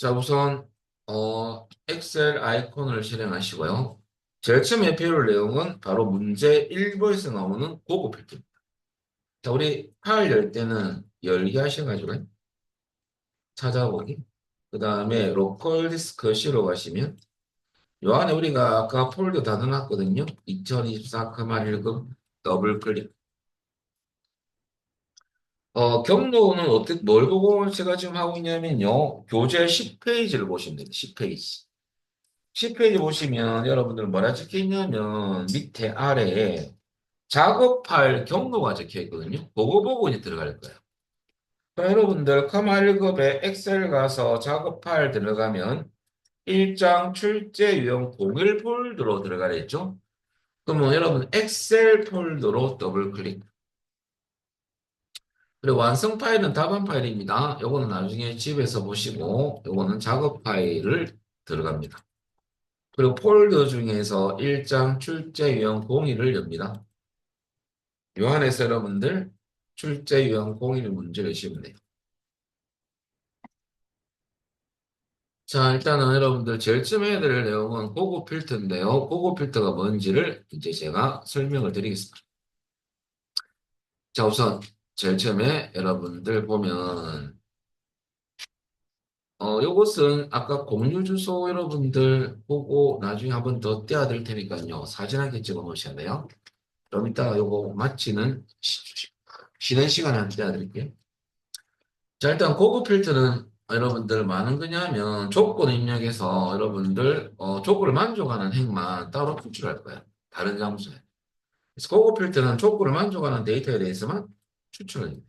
자, 우선 엑셀 아이콘을 실행하시고요. 제일 처음에 배울 내용은 바로 문제 1부에서 나오는 고급 필터입니다. 자, 우리 파일 열 때는 열기 하셔가지고 찾아보기. 그 다음에 로컬 디스크 C로 가시면 요 안에 우리가 아까 폴더 다 넣어놨거든요. 2024 1급 더블 클릭. 경로는 어떻게, 뭘 보고 제가 지금 하고 있냐면요. 교재 10페이지를 보시면 됩니다. 10페이지. 10페이지 보시면 여러분들 뭐라 적혀 있냐면 밑에 아래에 작업할 경로가 적혀 있거든요. 그거 보고 이제 들어갈 거예요. 그럼 여러분들 컴1급에 엑셀 가서 작업 파일 들어가면 일장 출제 유형 동일 폴더로 들어가려 했죠. 그러면 여러분 엑셀 폴더로 더블 클릭. 그리고 완성 파일은 답안 파일입니다. 요거는 나중에 집에서 보시고 요거는 작업 파일을 들어갑니다. 그리고 폴더 중에서 1장 출제 유형 공의를 엽니다. 요 안에서 여러분들 출제 유형 공의를 문제를 내시면 돼요. 자, 일단은 여러분들 제일 처음 해야 될 내용은 고급 필터인데요. 고급 필터가 뭔지를 이제 제가 설명을 드리겠습니다. 자, 우선 제일 처음에 여러분들 보면 요것은 아까 공유 주소 여러분들 보고 나중에 한번 더 떼어 드릴 테니까요. 사진 한 개 찍어 놓으셔야 돼요. 좀 이따가 요거 마치는 쉬는 시간에 한번 떼어 드릴게요. 자, 일단 고급 필터는 여러분들 많은 거냐면 조건 입력해서 여러분들 조건을 만족하는 행만 따로 추출할 거예요. 다른 장소에. 그래서 고급 필터는 조건을 만족하는 데이터에 대해서만 추출을 해요.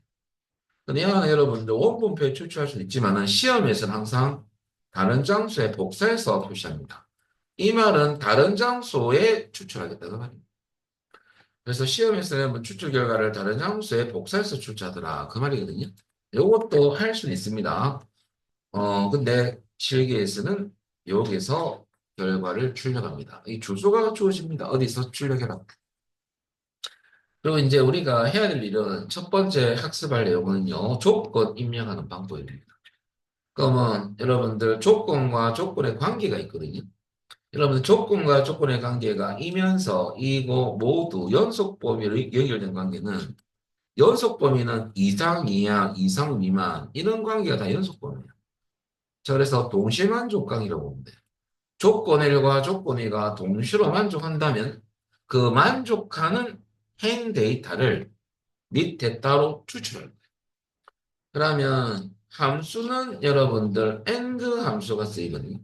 근데 이 안에 여러분들 원본표에 추출할 수는 있지만은 시험에서는 항상 다른 장소에 복사해서 표시합니다. 이 말은 다른 장소에 추출하겠다 그 말입니다. 그래서 시험에서는 뭐 추출 결과를 다른 장소에 복사해서 출제하더라 그 말이거든요. 이것도 할 수는 있습니다. 근데 실기에서는 여기서 결과를 출력합니다. 이 주소가 주어집니다. 어디서 출력해라. 그리고 이제 우리가 해야 될 일은 첫 번째 학습할 내용은요, 조건 입력하는 방법입니다. 그러면 여러분들 조건과 조건의 관계가 있거든요. 여러분들 조건과 조건의 관계가 이면서 이거 모두 연속 범위로 연결된 관계는 연속 범위는 이상, 이하, 이상, 미만 이런 관계가 다 연속 범위예요. 자, 그래서 동시 만족 관계라고 보면 돼요. 조건 1과 조건 2가 동시로 만족한다면 그 만족하는 행 데이터를 밑에 따로 추출할 거예요. 그러면 함수는 여러분들 AND 함수가 쓰이거든요.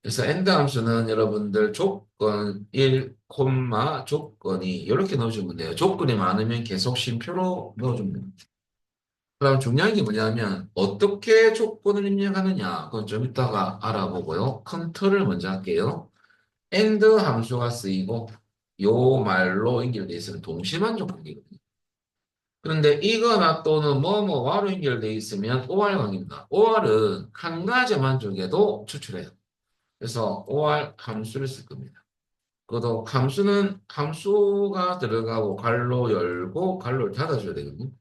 그래서 AND 함수는 여러분들 조건 1, 조건 2 이렇게 넣어주면 돼요. 조건이 많으면 계속 쉼표로 넣어주면 됩니다. 그럼 중요한 게 뭐냐면 어떻게 조건을 입력하느냐 그건 좀 이따가 알아보고요. 큰 틀을 먼저 할게요. AND 함수가 쓰이고 요 말로 연결돼 있으면 동시만족 관계거든요. 그런데 이거나 또는 뭐뭐와로 연결돼 있으면 OR 관계입니다. OR은 한 가지 만족에도 추출해요. 그래서 OR 함수를 쓸 겁니다. 그것도 함수는 함수가 들어가고 괄호 열고 괄호를 닫아줘야 되거든요.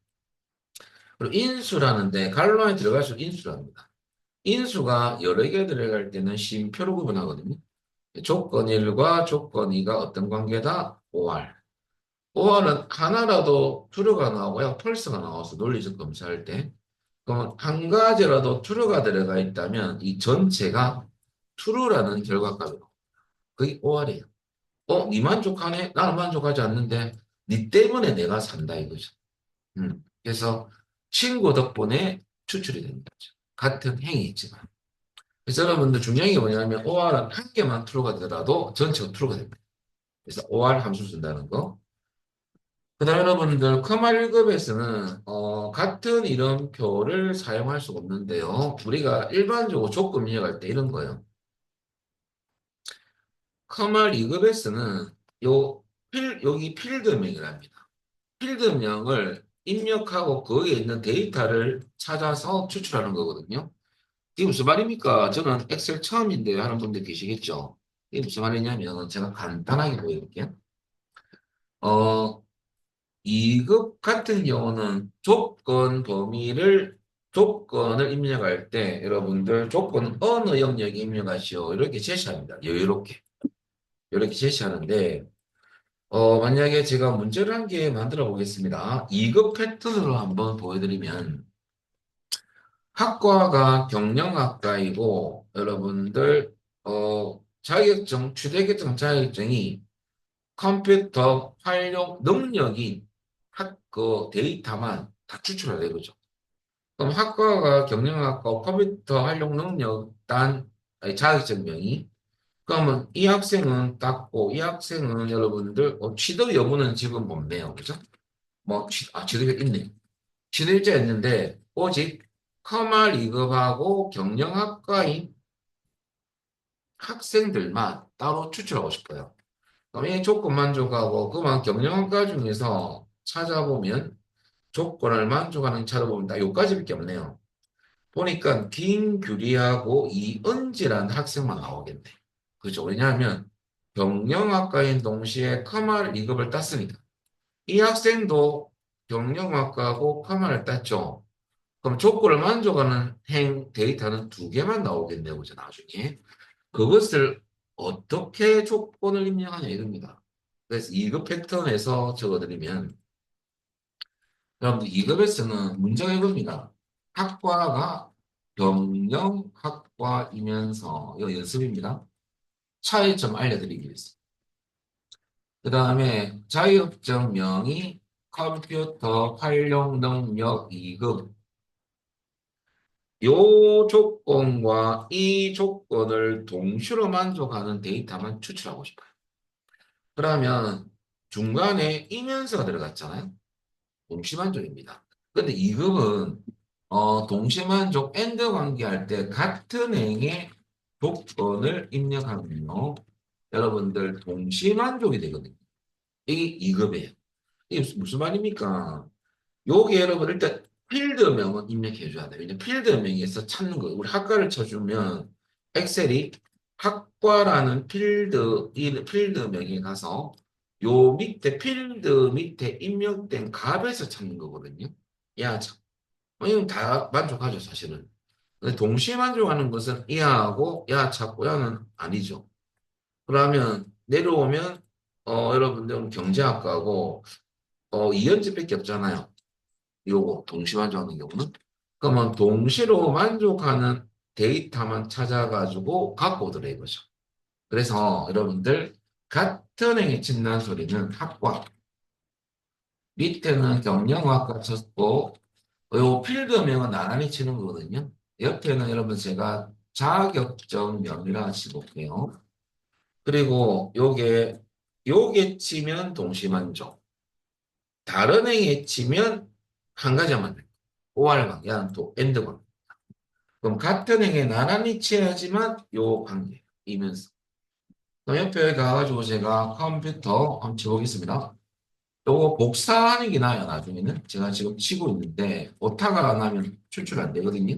그리고 인수라는데 괄호 안에 들어갈수록 인수랍니다. 인수가 여러 개 들어갈 때는 쉼표로 구분하거든요. 조건 1과 조건 2가 어떤 관계다? OR. OR은 하나라도 true가 나오고요. false가 나와서 논리적 검사할 때. 그럼 한 가지라도 true가 들어가 있다면 이 전체가 true라는 결과값이고 그게 OR이에요. 네 만족하네? 나는 만족하지 않는데 네 때문에 내가 산다 이거죠. 그래서 친구 덕분에 추출이 되는 거죠. 같은 행위있지만. 그래서 여러분들 중요한 게 뭐냐면 OR은 한 개만 true가 되더라도 전체가 true가 됩니다. 그래서 OR 함수 쓴다는 거. 그다음 여러분들 커마 1급에서는 같은 이름표를 사용할 수가 없는데요. 우리가 일반적으로 조건 입력할 때 이런 거예요. 커마 2급에서는 여기 필드명이랍니다. 필드명을 입력하고 거기에 있는 데이터를 찾아서 추출하는 거거든요. 이게 무슨 말입니까? 저는 엑셀 처음인데 하는 분들 계시겠죠? 이게 무슨 말이냐면 제가 간단하게 보여드릴게요. 어, 2급 같은 경우는 조건 범위를 조건을 입력할 때 여러분들 조건은 어느 영역에 입력하시오 이렇게 제시합니다. 여유롭게 이렇게 제시하는데 만약에 제가 문제를 한 개 만들어 보겠습니다. 2급 패턴으로 한번 보여드리면 학과가 경영학과이고 여러분들 자격증 취득 자격증이 컴퓨터 활용 능력인 그 데이터만 다 추출해야 되죠. 그럼 학과가 경영학과 컴퓨터 활용 능력 단 아니, 자격증명이 그러면 이 학생은 땄고 이 학생은 여러분들 취득 여부는 지금 없네요. 그죠? 취득이 있네. 취득자 있는데 오직 커말 2급하고 경영학과인 학생들만 따로 추출하고 싶어요. 그럼 이 조건 만족하고 그만 경영학과 중에서 찾아보면 조건을 만족하는 찾아보면 딱 요까지밖에 없네요. 보니까 김규리하고 이은지라는 학생만 나오겠네. 그죠? 왜냐하면 경영학과인 동시에 커말 2급을 땄습니다. 이 학생도 경영학과고 커말을 땄죠. 그럼 조건을 만족하는 데이터는 두 개만 나오겠네요. 그죠? 나중에. 그것을 어떻게 조건을 입력하냐 이겁니다. 그래서 2급 패턴에서 적어드리면 여러분들 2급에서는 문제가 이겁니다. 학과가 경영학과이면서 이거 연습입니다. 차이점 알려드리기 위해서. 그 다음에 자격증명이 컴퓨터 활용 능력 2급 요 조건과 이 조건을 동시로 만족하는 데이터만 추출하고 싶어요. 그러면 중간에 이면서가 들어갔잖아요. 동시만족입니다. 근데 2급은 동시만족 엔드 관계할 때 같은 행의 조건을 입력하면요. 여러분들 동시만족이 되거든요. 이게 2급이에요. 이게 무슨 말입니까? 요게 여러분 일단 필드명은 입력해 줘야 돼요. 왜냐면 필드명에서 찾는 거. 우리 학과를 쳐주면 엑셀이 학과라는 이 필드명에 가서 요 밑에 필드 밑에 입력된 값에서 찾는 거거든요. 야, 참. 이건 다 만족하죠, 사실은. 근데 동시에 만족하는 것은 이하하고 야 찾고 야는 아니죠. 그러면 내려오면 여러분들은 경제학과고 이연집밖에 없잖아요. 요거 동시 만족하는 경우는 그러면 동시로 만족하는 데이터만 찾아가지고 갖고 오더라 이거죠. 그래서 여러분들 같은 행에 친다는 소리는 학과 밑에는 경영학과 쳤고 요 필드명은 나란히 치는 거거든요. 옆에는 여러분 제가 자격증명이라 치볼게요. 그리고 요게 치면 동시만족. 다른 행에 치면 한 가지만 돼. OR방, 야는 또 엔드방. 그럼 같은 행에 나란히 쳐야지만 요 관계이면서. 그럼 옆에 가가지고 제가 컴퓨터 한번 쳐보겠습니다. 요거 복사하는 게 나아요, 나중에는. 제가 지금 치고 있는데, 오타가 나면 출출 안 되거든요.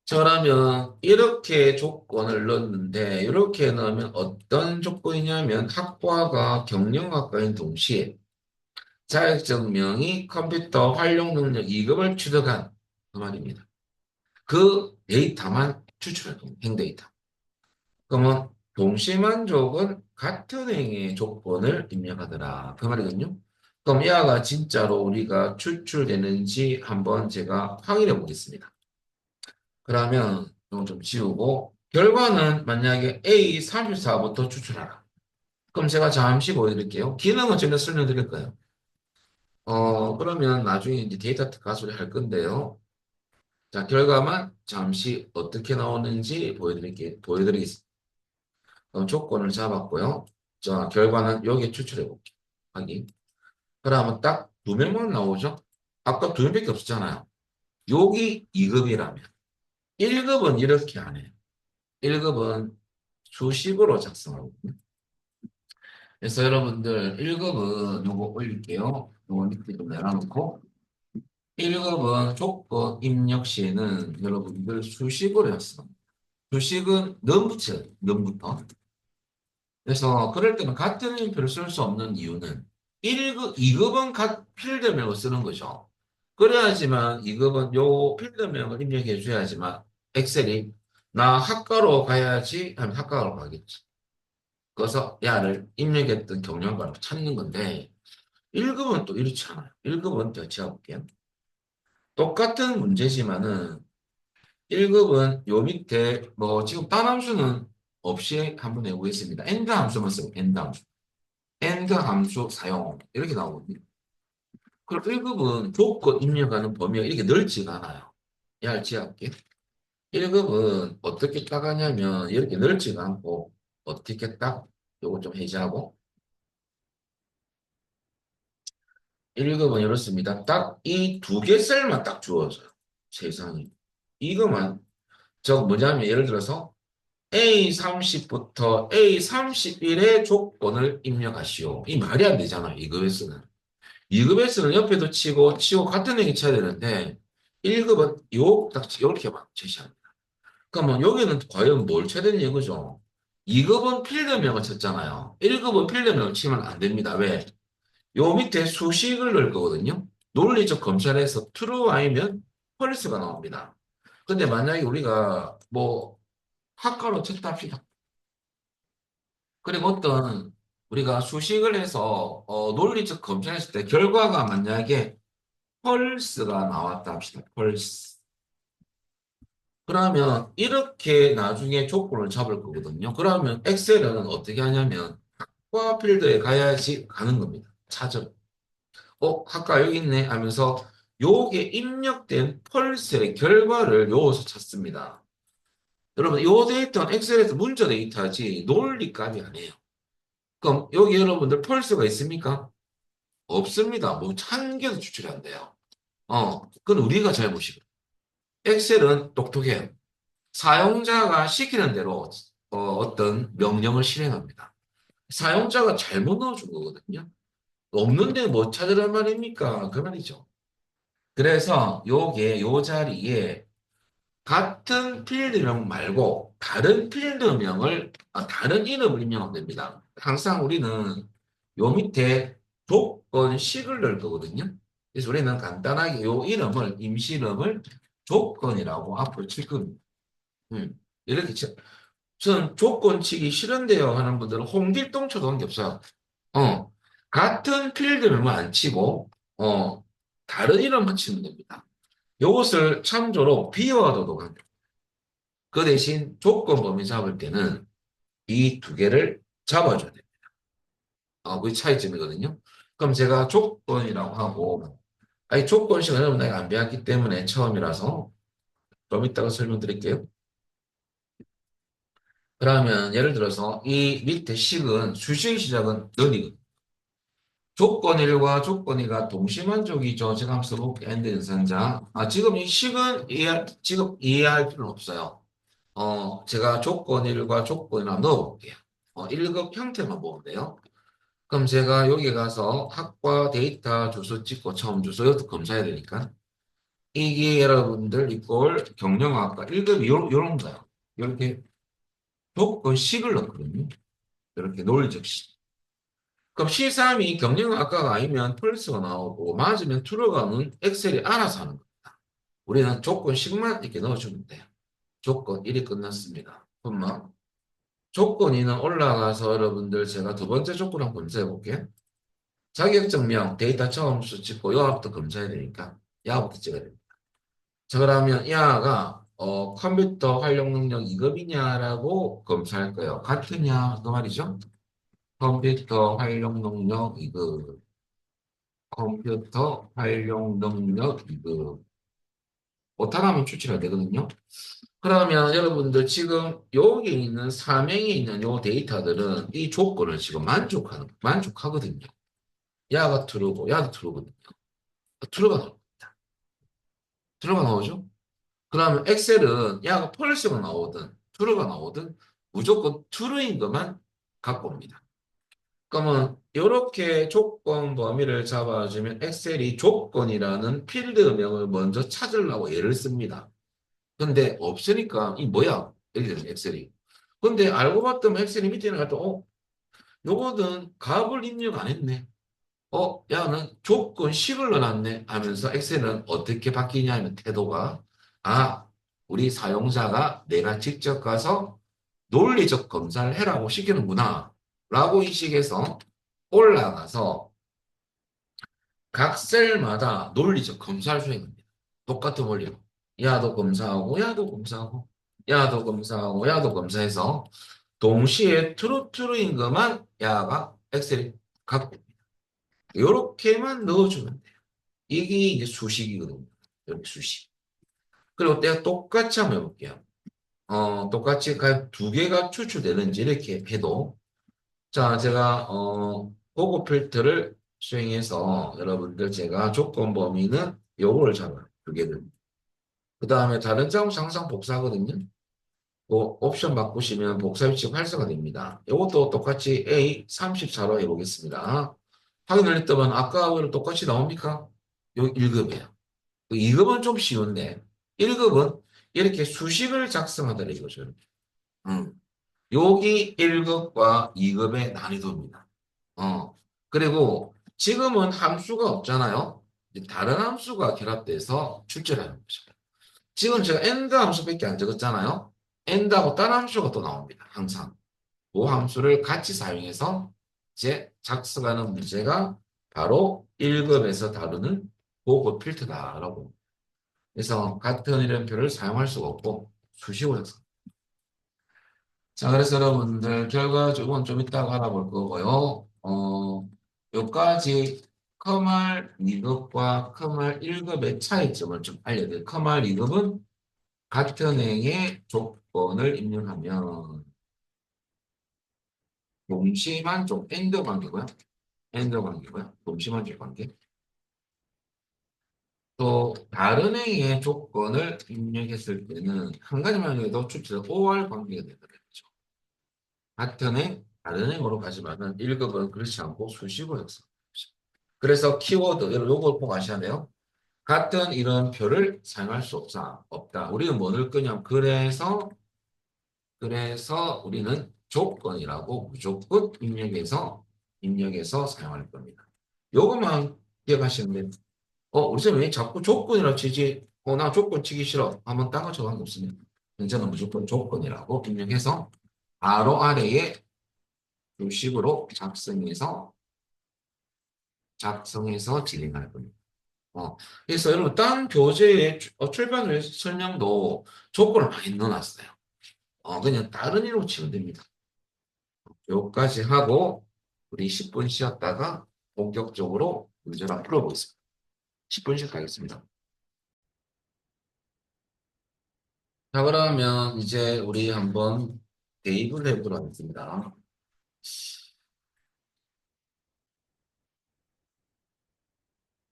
저라면 이렇게 조건을 넣었는데, 이렇게 넣으면 어떤 조건이냐면, 학과가 경영학과인 동시에 자격증명이 컴퓨터 활용 능력 2급을 취득한 그 말입니다. 그 데이터만 추출할 겁니다. 행데이터. 그러면 동시만족은 같은 행의 조건을 입력하더라. 그 말이거든요. 그럼 이하가 진짜로 우리가 추출되는지 한번 제가 확인해 보겠습니다. 그러면 이건 좀 지우고 결과는 만약에 A34부터 추출하라. 그럼 제가 잠시 보여드릴게요. 기능은 전혀 설명드릴 거예요. 그러면 나중에 이제 데이터 가수리 할 건데요. 자, 결과만 잠시 어떻게 나오는지 보여드리겠습니다. 조건을 잡았고요. 자, 결과는 여기 추출해 볼게요. 확인. 그러면 딱 두 명만 나오죠? 아까 두 명밖에 없었잖아요. 여기 2급이라면 1급은 이렇게 안 해요. 1급은 수식으로 작성하거든요. 그래서 여러분들 1급은 요거 올릴게요. 요거 밑에 좀 내려놓고 1급은 조건 입력 시에는 여러분들 수식으로 했어. 수식은 넘 붙여요. 넘부터. 그래서 그럴 때는 같은 표를 쓸 수 없는 이유는 1급, 2급은 필드명을 쓰는 거죠. 그래야지만 이급은 요 필드명을 입력해 줘야지만 엑셀이 나 학과로 가야지 하면 학과로 가겠지. 그래서 야를 입력했던 경력을 찾는 건데 1급은 또 이렇지 않아요. 1급은 제가 볼게요. 똑같은 문제지만은 1급은 요 밑에 뭐 지금 딴 함수는 없이 한번 내보겠습니다. 엔드 함수만 쓰고 엔드 함수. 엔드 함수 사용 이렇게 나오거든요. 그럼 1급은 조건 입력하는 범위가 이렇게 넓지가 않아요. 야, 지할게. 1급은 어떻게 따가냐면 이렇게 넓지가 않고 어떻게 딱 요거 좀 해제하고 1급은 이렇습니다. 딱 이 두 개 셀만 딱 주어져요. 세상에. 이거만 저 뭐냐면 예를 들어서 A30부터 A31의 조건을 입력하시오. 이 말이 안 되잖아요. 2급에서는. 2급에서는 옆에도 치고 같은 얘기 쳐야 되는데 1급은 딱 이렇게만 제시합니다. 그러면 여기는 과연 뭘 쳐야 되는 얘기죠? 2급은 필드명을 쳤잖아요. 1급은 필드명을 치면 안 됩니다. 왜? 요 밑에 수식을 넣을 거거든요. 논리적 검찰에서 true 아니면 false가 나옵니다. 근데 만약에 우리가 뭐 학과로 쳤다 합시다. 그리고 어떤 우리가 수식을 해서 논리적 검찰했을 때 결과가 만약에 false가 나왔다 합시다. false. 그러면 이렇게 나중에 조건을 잡을 거거든요. 그러면 엑셀은 어떻게 하냐면 학과 필드에 가야지 가는 겁니다. 찾아. 학과 여기 있네 하면서 요게 입력된 펄스의 결과를 요어서 찾습니다. 여러분, 요 데이터는 엑셀에서 문자 데이터지 논리값이 아니에요. 그럼 여기 여러분들 펄스가 있습니까? 없습니다. 뭐 한 개도 추출이 안 돼요. 그건 우리가 잘못이고. 엑셀은 똑똑해요. 사용자가 시키는 대로 어떤 명령을 실행합니다. 사용자가 잘못 넣어준 거거든요. 없는데 뭐 찾으란 말입니까? 그 말이죠. 그래서 요게 요 자리에 같은 필드명 말고 다른 필드명을 다른 이름을 입력하면 됩니다. 항상 우리는 요 밑에 조건식을 넣을 거거든요. 그래서 우리는 간단하게 요 이름을 임시 이름을 조건이라고 앞으로 칠 겁니다. 이렇게 저는 조건 치기 싫은데요 하는 분들은 홍길동 쳐도 관계없어요. 어, 같은 필드명을 안 치고 다른 이름만 치면 됩니다. 이것을 참조로 비워둬도 관계. 그 대신 조건 범위 잡을 때는 이 두 개를 잡아줘야 돼요. 그게 차이점이거든요. 그럼 제가 조건이라고 하고, 아니, 조건식은 여러분 내가 안 배웠기 때문에 처음이라서 좀 이따가 설명드릴게요. 그러면 예를 들어서 이 밑에 식은 수식의 시작은 n이거든요. 조건 1과 조건 2가 동시만족이죠. 제가 한번 써볼게요. 엔드 연산자. 지금 이 식은 지금 이해할 필요는 없어요. 제가 조건 1과 조건 2를 넣어볼게요. 1급 형태만 보면 돼요. 그럼 제가 여기 가서 학과 데이터 주소 찍고 처음 주소 이것도 검사해야 되니까 이게 여러분들 이걸 경영학과 1급이 요런 거예요. 이렇게 조건식을 넣거든요. 이렇게 논리적 식. 그럼 C3이 경영학과가 아니면 펄스가 나오고 맞으면 true가는 엑셀이 알아서 하는 겁니다. 우리는 조건식만 이렇게 넣어주면 돼요. 조건 1이 끝났습니다. 그러면 조건 2는 올라가서 여러분들 제가 두 번째 조건 한번 검사해 볼게요. 자격증명 데이터 처음 수 찍고 요압부터 검사해야 되니까 야부터 찍어야 됩니다. 자 그러면 야가 컴퓨터 활용 능력 2급이냐라고 검사할 거예요. 같으냐 그 말이죠. 컴퓨터 활용 능력 2급 컴퓨터 활용 능력 2급 못하면 추출해야 되거든요. 그러면 여러분들 지금 여기 있는 사명에 있는 요 데이터들은 이 조건을 지금 만족하거든요. 야가 트루고 야도 트루거든요. 트루가 나옵니다. 트루가 나오죠? 그러면 엑셀은 야가 펄스가 나오든 트루가 나오든 무조건 트루인 것만 갖고 옵니다. 그러면 이렇게 조건 범위를 잡아주면 엑셀이 조건이라는 필드명을 먼저 찾으려고 얘를 씁니다. 근데 없으니까 이 뭐야? 이렇게 되는 엑셀이. 근데 알고 봤더니 엑셀이 밑에 나갈 때 요거는 값을 입력 안 했네. 야는 조건식을 넣어놨네 하면서 엑셀은 어떻게 바뀌냐면 태도가 우리 사용자가 내가 직접 가서 논리적 검사를 해라고 시키는구나 라고 인식해서 올라가서 각 셀마다 논리적 검사를 수행합니다. 똑같은 원리로. 야도 검사하고 야도 검사하고 야도 검사하고 야도 검사해서 동시에 트루트루인 것만 야가 엑셀이 갖고 이렇게만 넣어주면 돼요. 이게 이제 수식이거든요. 여기 수식. 그리고 내가 똑같이 한번 해볼게요. 똑같이 두 개가 추출되는지 이렇게 해도 자, 제가 보고 필터를 수행해서 여러분들 제가 조건 범위는 요거를 잡아요. 두 개를. 그 다음에 다른 작업은 항상 복사하거든요. 그 옵션 바꾸시면 복사 위치 활성화 됩니다. 이것도 똑같이 A 34로 해보겠습니다. 확인을 했더만 아까하고는 똑같이 나옵니까? 요 1급이에요. 2급은 좀 쉬운데 1급은 이렇게 수식을 작성하더라 이거죠. 음. 여기 1급과 2급의 난이도입니다. 그리고 지금은 함수가 없잖아요. 다른 함수가 결합돼서 출제를 하는 거죠. 지금 제가 end 함수밖에 안 적었잖아요. end하고 다른 함수가 또 나옵니다. 항상. 그 함수를 같이 사용해서 이제 작성하는 문제가 바로 1급에서 다루는 보고 필터다라고. 그래서 같은 이름표를 사용할 수가 없고 수식으로 작성. 자, 그래서 여러분들 결과적으로는 좀 이따가 알아볼 거고요. 요까지 커말 2급과 커말 1급의 차이점을 좀 알려드릴게요. 커말 2급은 같은 행의 조건을 입력하면 동시만 좀 엔드 관계고요. 엔드 관계고요. 동시만 좀 관계. 또 다른 행의 조건을 입력했을 때는 한 가지만 해도 출제가 OR 관계가 되거든요. 같은 행, 다른 행으로 가지만은 1급은 그렇지 않고 수식으로 했어. 그래서 키워드, 여러분 요걸 꼭 아셔야 돼요. 같은 이런 표를 사용할 수 없다. 우리는 뭐 넣을 거냐면 그래서 우리는 조건이라고 무조건 입력해서 사용할 겁니다. 요것만 기억하시면 돼요. 우리 쌤 왜 자꾸 조건이라고 치지? 나 조건 치기 싫어. 한번 딴거 적은 거 없습니다. 저는 무조건 조건이라고 입력해서 바로 아래에 이 식으로 작성해서 진행할 겁니다. 그래서 여러분 딴 교재의 출판 후 설명도 조건을 많이 넣어놨어요. 그냥 다른 이로 치면 됩니다. 여기까지 하고 우리 10분 쉬었다가 본격적으로 문제를 풀어보겠습니다. 10분 쉬었겠습니다. 자, 그러면 이제 우리 한번 대입을 해보도록 하겠습니다.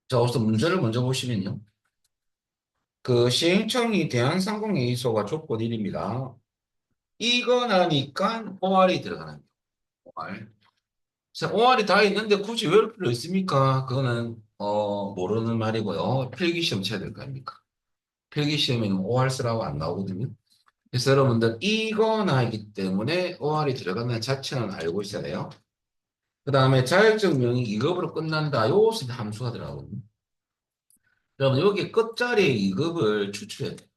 자, 우선 문제를 먼저 보시면요. 그 시행청이 대한상공회의소가 조건 1입니다. 이거 나니까 OR이 들어가는 거예요. OR. 자, OR이 다 있는데 굳이 외울 필요 있습니까? 그거는 모르는 말이고요. 필기시험 쳐야 될 거 아닙니까? 필기시험에는 OR 쓰라고 안 나오거든요. 그래서 여러분들 이거 나이기 때문에 OR이 들어가는 자체는 알고 있어야 돼요. 그 다음에 자격증 명이 2급으로 끝난다. 요것이 함수가 들어가거든요. 여러분 여기 끝자리에 2급을 추출해야 돼요.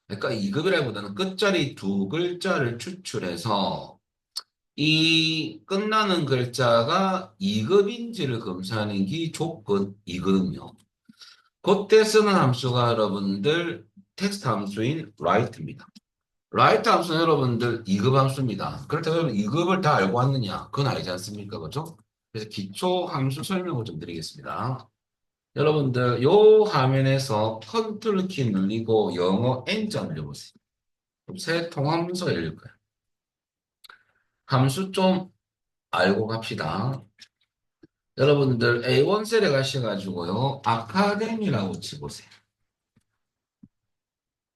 그러니까 2급이라기보다는 끝자리 두 글자를 추출해서 이 끝나는 글자가 2급인지를 검사하는 게 조건이거든요. 그때 쓰는 함수가 여러분들 텍스트 함수인 write입니다. write 함수는 여러분들 2급 함수입니다. 그렇다고 여러분 2급을 다 알고 왔느냐? 그건 아니지 않습니까? 그죠? 그래서 기초 함수 설명을 좀 드리겠습니다. 여러분들 요 화면에서 컨트롤 키 눌리고 영어 N자 눌러보세요. 그럼 새 통함수가 열릴 거예요. 함수 좀 알고 갑시다. 여러분들 A1 셀에 가셔가지고요. 아카데미라고 치보세요.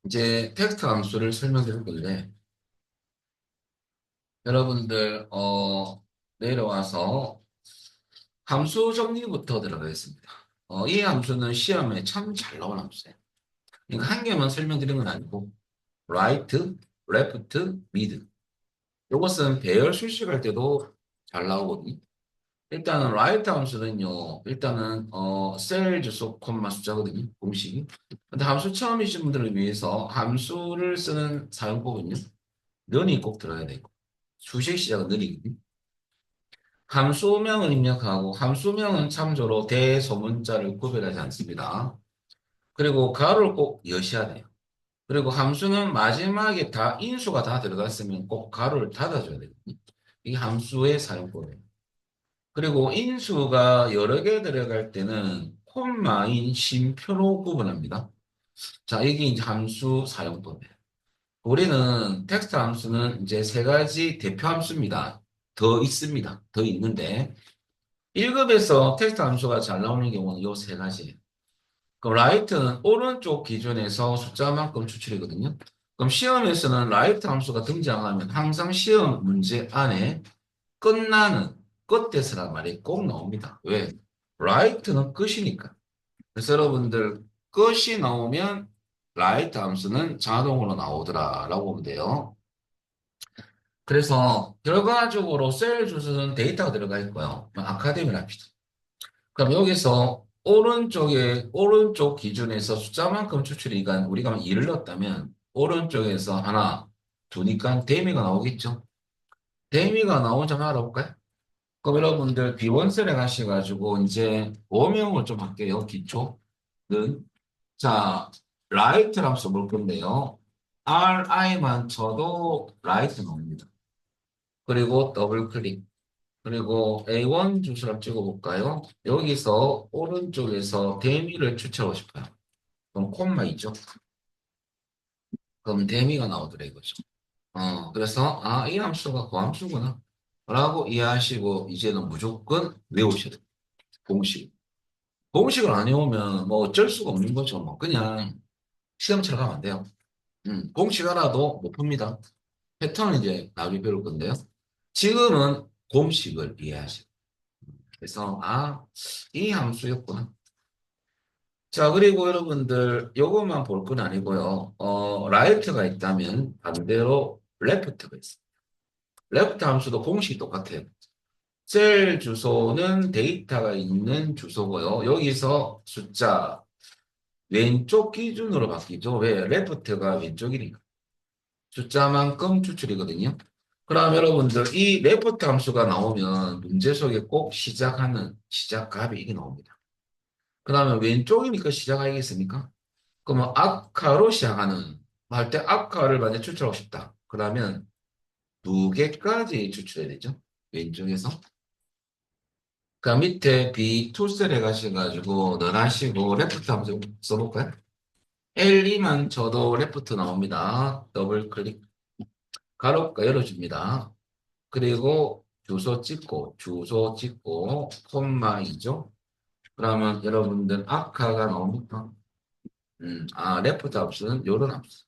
이제 텍스트 함수를 설명드릴 건데 여러분들 내려와서 함수 정리부터 들어가겠습니다. 이 함수는 시험에 참 잘 나온 함수예요. 그러니까 한 개만 설명드린 건 아니고 right, left, mid 이것은 배열 수식할 때도 잘 나오거든요. 일단은 라이트 함수는요. 일단은 셀 주소 콤마 숫자거든요. 공식이. 근데 함수 처음이신 분들을 위해서 함수를 쓰는 사용법은요. 는이 꼭 들어야 되고 수식 시작은 는이거든요. 함수명을 입력하고 함수명은 참조로 대소문자를 구별하지 않습니다. 그리고 가로를 꼭 여셔야 돼요. 그리고 함수는 마지막에 다 인수가 다 들어갔으면 꼭 가로를 닫아줘야 되거든요. 이게 함수의 사용법이에요. 그리고 인수가 여러 개 들어갈 때는 콤마인 쉼표로 구분합니다. 자, 이게 이제 함수 사용법이에요. 우리는 텍스트 함수는 이제 세 가지 대표 함수입니다. 더 있습니다. 더 있는데 1급에서 텍스트 함수가 잘 나오는 경우는 이 세 가지예요. 그럼 라이트는 오른쪽 기준에서 숫자만큼 추출이거든요. 그럼 시험에서는 라이트 함수가 등장하면 항상 시험 문제 안에 끝나는 끝에서란 말이 꼭 나옵니다. 왜? 라이트는 끝이니까. 그래서 여러분들 끝이 나오면 라이트 함수는 자동으로 나오더라라고 보면 돼요. 그래서 결과적으로 셀 주소는 데이터가 들어가 있고요. 아카데미를 합시다. 그럼 여기서 오른쪽 기준에서 숫자만큼 추출이니까 우리가 2를 넣었다면 오른쪽에서 하나, 두니까 대미가 나오겠죠. 대미가 나온 점 알아볼까요? 그럼 여러분들 비원셀에 가셔가지고 이제 오명을 좀 할게요. 기초는. 자, 라이트를 한번 써볼 건데요. RI만 쳐도 라이트 나옵니다. 그리고 더블 클릭. 그리고 A1 주소를 찍어볼까요? 여기서 오른쪽에서 대미를 추출하고 싶어요. 그럼 콤마 있죠? 그럼 대미가 나오더래 이거죠. 그래서 아, 이 함수가 그 함수구나. 라고 이해하시고 이제는 무조건 외우셔야 돼요. 공식. 공식을 안 외우면 뭐 어쩔 수가 없는 거죠. 뭐 그냥 시험처럼 가면 안 돼요. 공식 알아도 못 풉니다. 패턴은 이제 나중에 배울 건데요. 지금은 공식을 이해하시고. 그래서 아, 이 함수였구나. 자, 그리고 여러분들 요것만 볼 건 아니고요. 라이트가 있다면 반대로 레프트가 있어요. 레프트 함수도 공식이 똑같아요. 셀 주소는 데이터가 있는 주소고요. 여기서 숫자 왼쪽 기준으로 바뀌죠. 왜? 레프트가 왼쪽이니까. 숫자만큼 추출이거든요. 그럼 여러분들 이 레프트 함수가 나오면 문제 속에 꼭 시작하는 시작값이 이게 나옵니다. 그러면 왼쪽이니까 시작하겠습니까? 그러면 아카로 시작하는 할 때 아카를 만약 추출하고 싶다. 그러면 두 개까지 추출해야 되죠. 왼쪽에서. 그 밑에 B2셀에 가셔가지고 넣어하시고 레프트 한번 써볼까요? L2만 쳐도 레프트 나옵니다. 더블 클릭. 가로가 열어줍니다. 그리고 주소 찍고 콤마이죠. 그러면 여러분들 아카가 나옵니까? 레프트 함수는 요런 함수.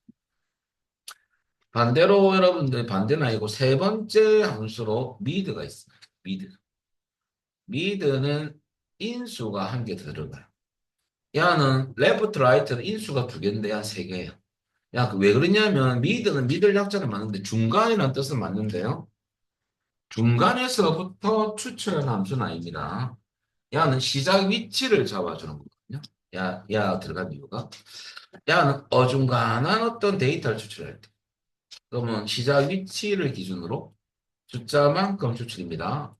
반대로 여러분들 반대는 아니고 세 번째 함수로 미드가 있습니다. 미드. 미드는 인수가 한 개 들어가요. 야는 레프트 라이트는 인수가 두 개인데 야 세 개예요. 야, 그 왜 그러냐면 미드는 미들 약자는 맞는데 중간이라는 뜻은 맞는데요. 중간에서부터 추출하는 함수는 아닙니다. 야는 시작 위치를 잡아주는 거거든요. 야 들어간 이유가 야는 어중간한 어떤 데이터를 추출할 때 그러면 시작 위치를 기준으로 숫자만큼 추출입니다.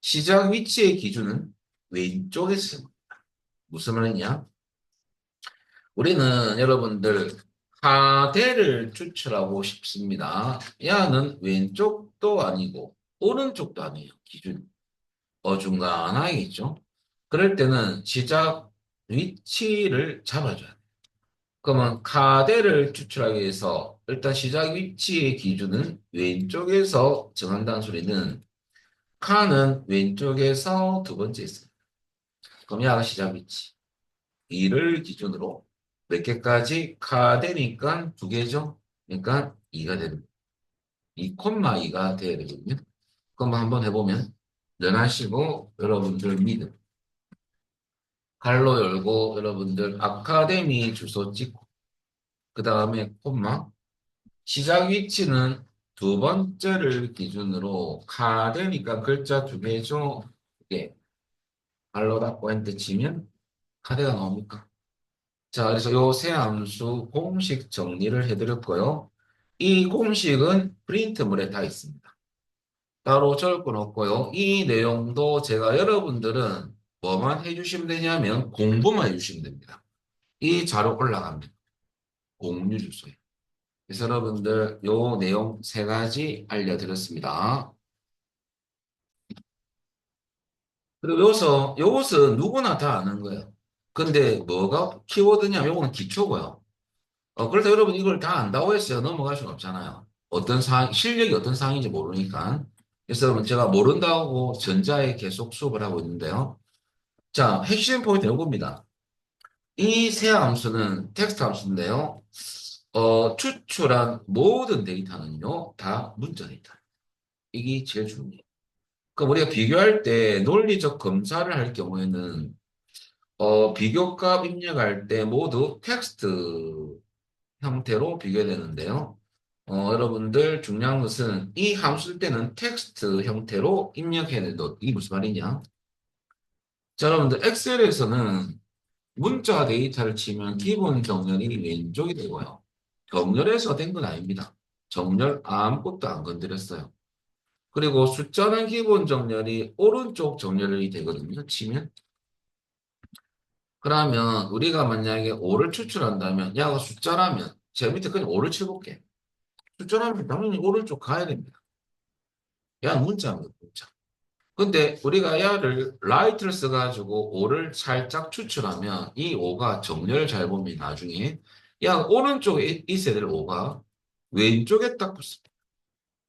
시작 위치의 기준은 왼쪽에서 무슨 말이냐? 우리는 여러분들 하대를 추출하고 싶습니다. 야는 왼쪽도 아니고 오른쪽도 아니에요. 기준 어중간하겠죠. 그럴 때는 시작 위치를 잡아줘야 돼요. 그러면 카대를 추출하기 위해서 일단 시작 위치의 기준은 왼쪽에서 정한다는 소리는 카는 왼쪽에서 두 번째 있습니다. 그럼 야가 시작 위치. 2를 기준으로 몇 개까지 카되니까 두 개죠. 그러니까 2가 되는 2,2가 돼야 되거든요. 그럼 한번 해보면 연하시고 여러분들 미드 갈로 열고 여러분들 아카데미 주소 찍고 그 다음에 콤마 시작 위치는 두 번째를 기준으로 카되니까 글자 두 개죠. 이게 발로 닫고 엔터 치면 카드가 나옵니까? 자, 그래서 요 세 함수 공식 정리를 해드렸고요. 이 공식은 프린트물에 다 있습니다. 따로 적을 건 없고요. 이 내용도 제가 여러분들은 뭐만 해주시면 되냐면 공부만 해주시면 됩니다. 이 자료 올라갑니다. 공유 주소에. 그래서 여러분들 요 내용 세 가지 알려드렸습니다. 그리고 요것은 누구나 다 아는 거예요. 근데 뭐가 키워드냐면 요거는 기초고요. 그래서 여러분 이걸 다 안다고 해서 넘어갈 수는 없잖아요. 실력이 어떤 상황인지 모르니까. 그래서 여러분 제가 모른다고 전자에 계속 수업을 하고 있는데요. 자, 핵심 포인트 요겁니다. 이 세 함수는 텍스트 함수인데요. 추출한 모든 데이터는요, 다 문자 데이터. 이게 제일 중요해요. 그럼 우리가 비교할 때 논리적 검사를 할 경우에는 비교값 입력할 때 모두 텍스트 형태로 비교되는데요. 여러분들 중요한 것은 이 함수일 때는 텍스트 형태로 입력해야 된다. 이게 무슨 말이냐? 자, 여러분들 엑셀에서는 문자 데이터를 치면 기본 정렬이 왼쪽이 되고요. 정렬해서 된 건 아닙니다. 정렬 아무것도 안 건드렸어요. 그리고 숫자는 기본 정렬이 오른쪽 정렬이 되거든요. 치면. 그러면 우리가 만약에 5를 추출한다면 야가 숫자라면 제 밑에 그냥 5를 쳐볼게. 숫자라면 당연히 오른쪽 가야 됩니다. 야 문자입니다. 문자. 근데 우리가 야를 라이트를 써가지고 5를 살짝 추출하면 이 5가 정렬 잘 보면 나중에 야 오른쪽에 있어야 될 5가 왼쪽에 딱 붙습니다.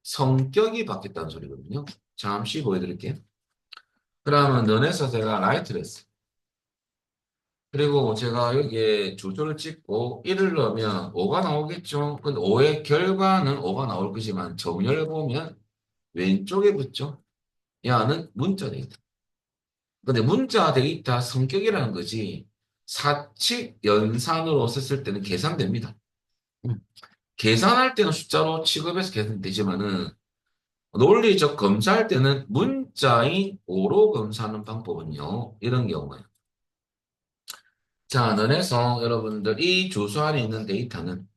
성격이 바뀌었다는 소리거든요. 잠시 보여드릴게요. 그러면 너네서 제가 라이트를 했어요. 그리고 제가 여기에 주소를 찍고 1을 넣으면 5가 나오겠죠. 근데 5의 결과는 5가 나올 거지만 정렬 보면 왼쪽에 붙죠. 야는 문자 데이터. 근데 문자 데이터 성격이라는 거지 사칙 연산으로 썼을 때는 계산됩니다. 음. 계산할 때는 숫자로 취급해서 계산되지만은 논리적 검사할 때는 문자인 5로 검사하는 방법은요. 이런 경우에요. 자, 너네서 여러분들 이 주소 안에 있는 데이터는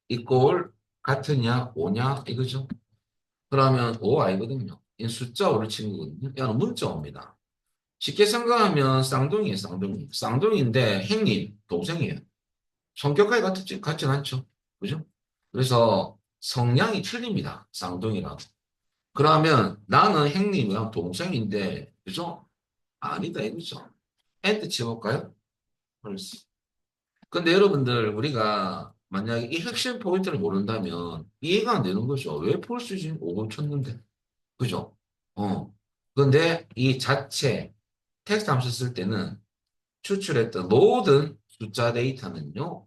이꼴 같으냐, 오냐, 이거죠. 그러면 오 아니거든요. 이 숫자 오를 친 거거든요. 이는 문자 옵니다. 쉽게 생각하면 쌍둥이에요, 쌍둥이. 쌍둥이인데 형님, 동생이에요. 성격까지 같진 않죠. 그죠? 그래서 성향이 틀립니다. 쌍둥이랑. 그러면 나는 형님이랑 동생인데, 그죠? 아니다, 이거죠. 엔트 치볼까요? 벌써. 근데 여러분들 우리가 만약에 이 핵심 포인트를 모른다면 이해가 안 되는 거죠. 왜 폴스진 5금 쳤는데? 그죠? 어. 근데 이 자체 텍스트 함수 쓸 때는 추출했던 모든 숫자 데이터는요,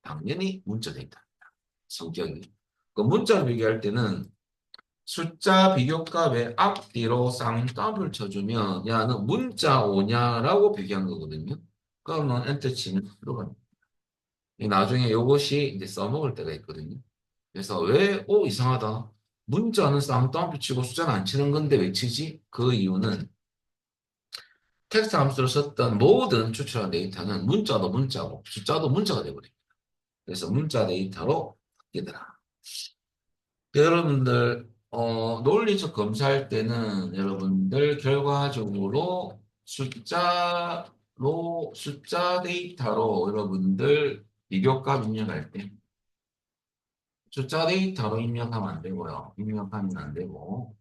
당연히 문자 데이터. 성격이. 그 문자를 비교할 때는 숫자 비교값에 앞뒤로 쌍따블 쳐주면 야는 문자 오냐라고 비교한 거거든요. 그러면 엔터 치면 들어갑니다. 나중에 이것이 이제 써먹을 때가 있거든요. 그래서 왜, 이상하다. 문자는 쌍따옴표 치고 숫자는 안 치는 건데 왜 치지? 그 이유는 텍스트 함수를 썼던 모든 추출한 데이터는 문자도 문자고 숫자도 문자가 되거든요. 그래서 문자 데이터로 바뀌더라. 여러분들, 논리적 검사할 때는 여러분들 결과적으로 숫자 데이터로 여러분들 비교값 입력할 때 숫자 데이터로 입력하면 안 되고요. 입력하면 안 되고,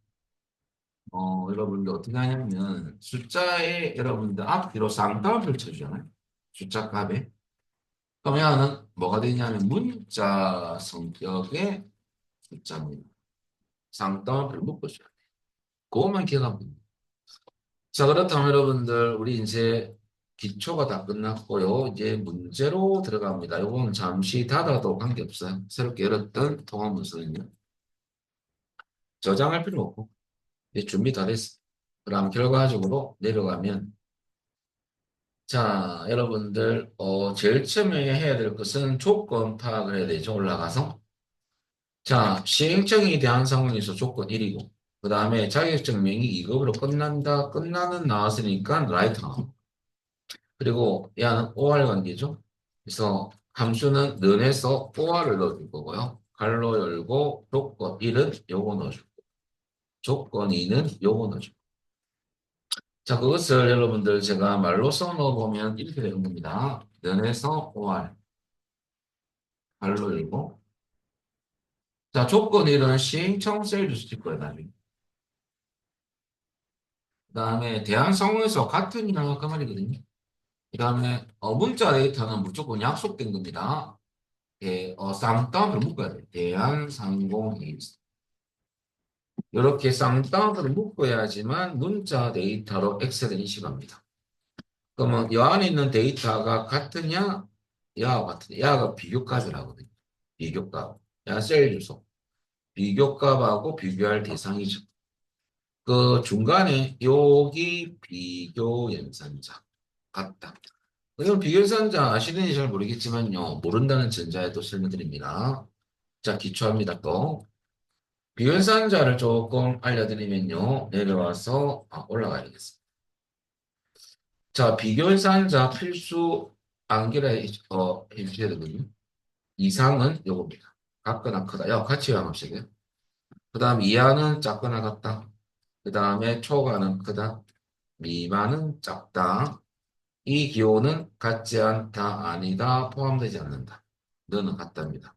여러분들 어떻게 하냐면, 숫자에 여러분들 앞뒤로 쌍따옴표를 쳐주잖아요. 숫자 값에. 그러면은 뭐가 되냐면, 문자 성격의 숫자입니다. 쌍따옴표를 묶어줘요. 그것만 기억하면 됩니다. 자, 그렇다면 여러분들, 우리 이제 기초가 다 끝났고요. 이제 문제로 들어갑니다. 이건 잠시 닫아도 관계없어요. 새롭게 열었던 통합 문서는요. 저장할 필요 없고. 이제 준비 다 됐어. 그럼 결과적으로 내려가면 자, 여러분들 제일 처음에 해야 될 것은 조건 파악을 해야 되죠. 올라가서 자, 시행령에 대한 상황에서 조건 1이고 그 다음에 자격증명이 2급으로 끝난다. 끝나는 나왔으니까 라이트 나옵니다. 그리고 얘는 OR 관계죠. 그래서 함수는 는에서 OR을 넣어줄 거고요. 갈로 열고 조건 1은 요거 넣어주고 조건 2는 요거 넣어주고 자 그것을 여러분들 제가 말로 써 넣어보면 이렇게 되는 겁니다. 는에서 OR 갈로 열고 자 조건 1은 시행청 셀 주스 찍 거예요. 나중에. 그 다음에 대한 상호에서 같은이나 그 말이거든요. 그 다음에 문자 데이터는 무조건 약속된 겁니다. 예, 쌍따옴으로 묶어야 돼. 대한상공회의. 이렇게 쌍따옴으로 묶어야지만 문자 데이터로 엑셀을 인식합니다. 그러면 이 안에 있는 데이터가 같으냐, 야와 같으냐. 야가 비교값이라거든요. 비교값. 야, 셀 주소. 비교값하고 비교할 대상이죠. 그 중간에 여기 비교 연산자 같다. 이건 비교 연산자 아시는지 잘 모르겠지만요. 모른다는 전자에 또 설명드립니다. 자, 기초합니다. 또. 비연산자를 조금 알려드리면요. 내려와서 올라가야겠습니다. 자, 비교연산자 필수 암기라 해주셔야 되거든요. 이상은 요겁니다. 같거나 크다. 야, 같이 외워합시다. 그 다음 이하는 작거나 같다. 그 다음에 초과는 크다. 미만은 작다. 이 기호는 같지 않다, 아니다, 포함되지 않는다. 너는 같답니다.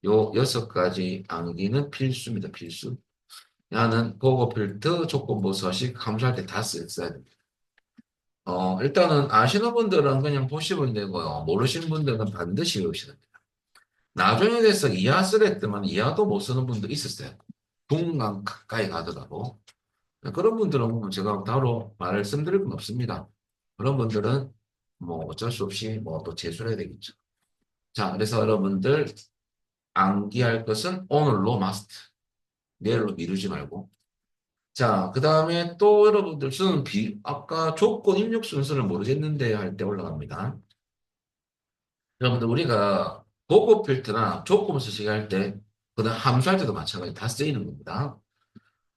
요 6가지 암기는 필수입니다. 필수. 야는 보고 필터, 조건부 서식 함수할 때 다 써야 됩니다. 일단은 아시는 분들은 그냥 보시면 되고요. 모르시는 분들은 반드시 외우셔야 됩니다. 나중에 돼서 이하 쓰랬더만 이하도 못 쓰는 분도 있었어요. 중간 가까이 가더라도. 그런 분들은 뭐 제가 따로 말씀드릴 건 없습니다. 그런 분들은 뭐 어쩔 수 없이 뭐 또 제출해야 되겠죠. 자, 그래서 여러분들 암기할 것은 오늘로 마스트. 내일로 미루지 말고. 자, 그 다음에 또 여러분들 수는 아까 조건 입력 순서를 모르겠는데 할 때 올라갑니다. 여러분들 우리가 보고 필터나 조건 수식 할 때, 그다음 함수할 때도 마찬가지 다 쓰이는 겁니다.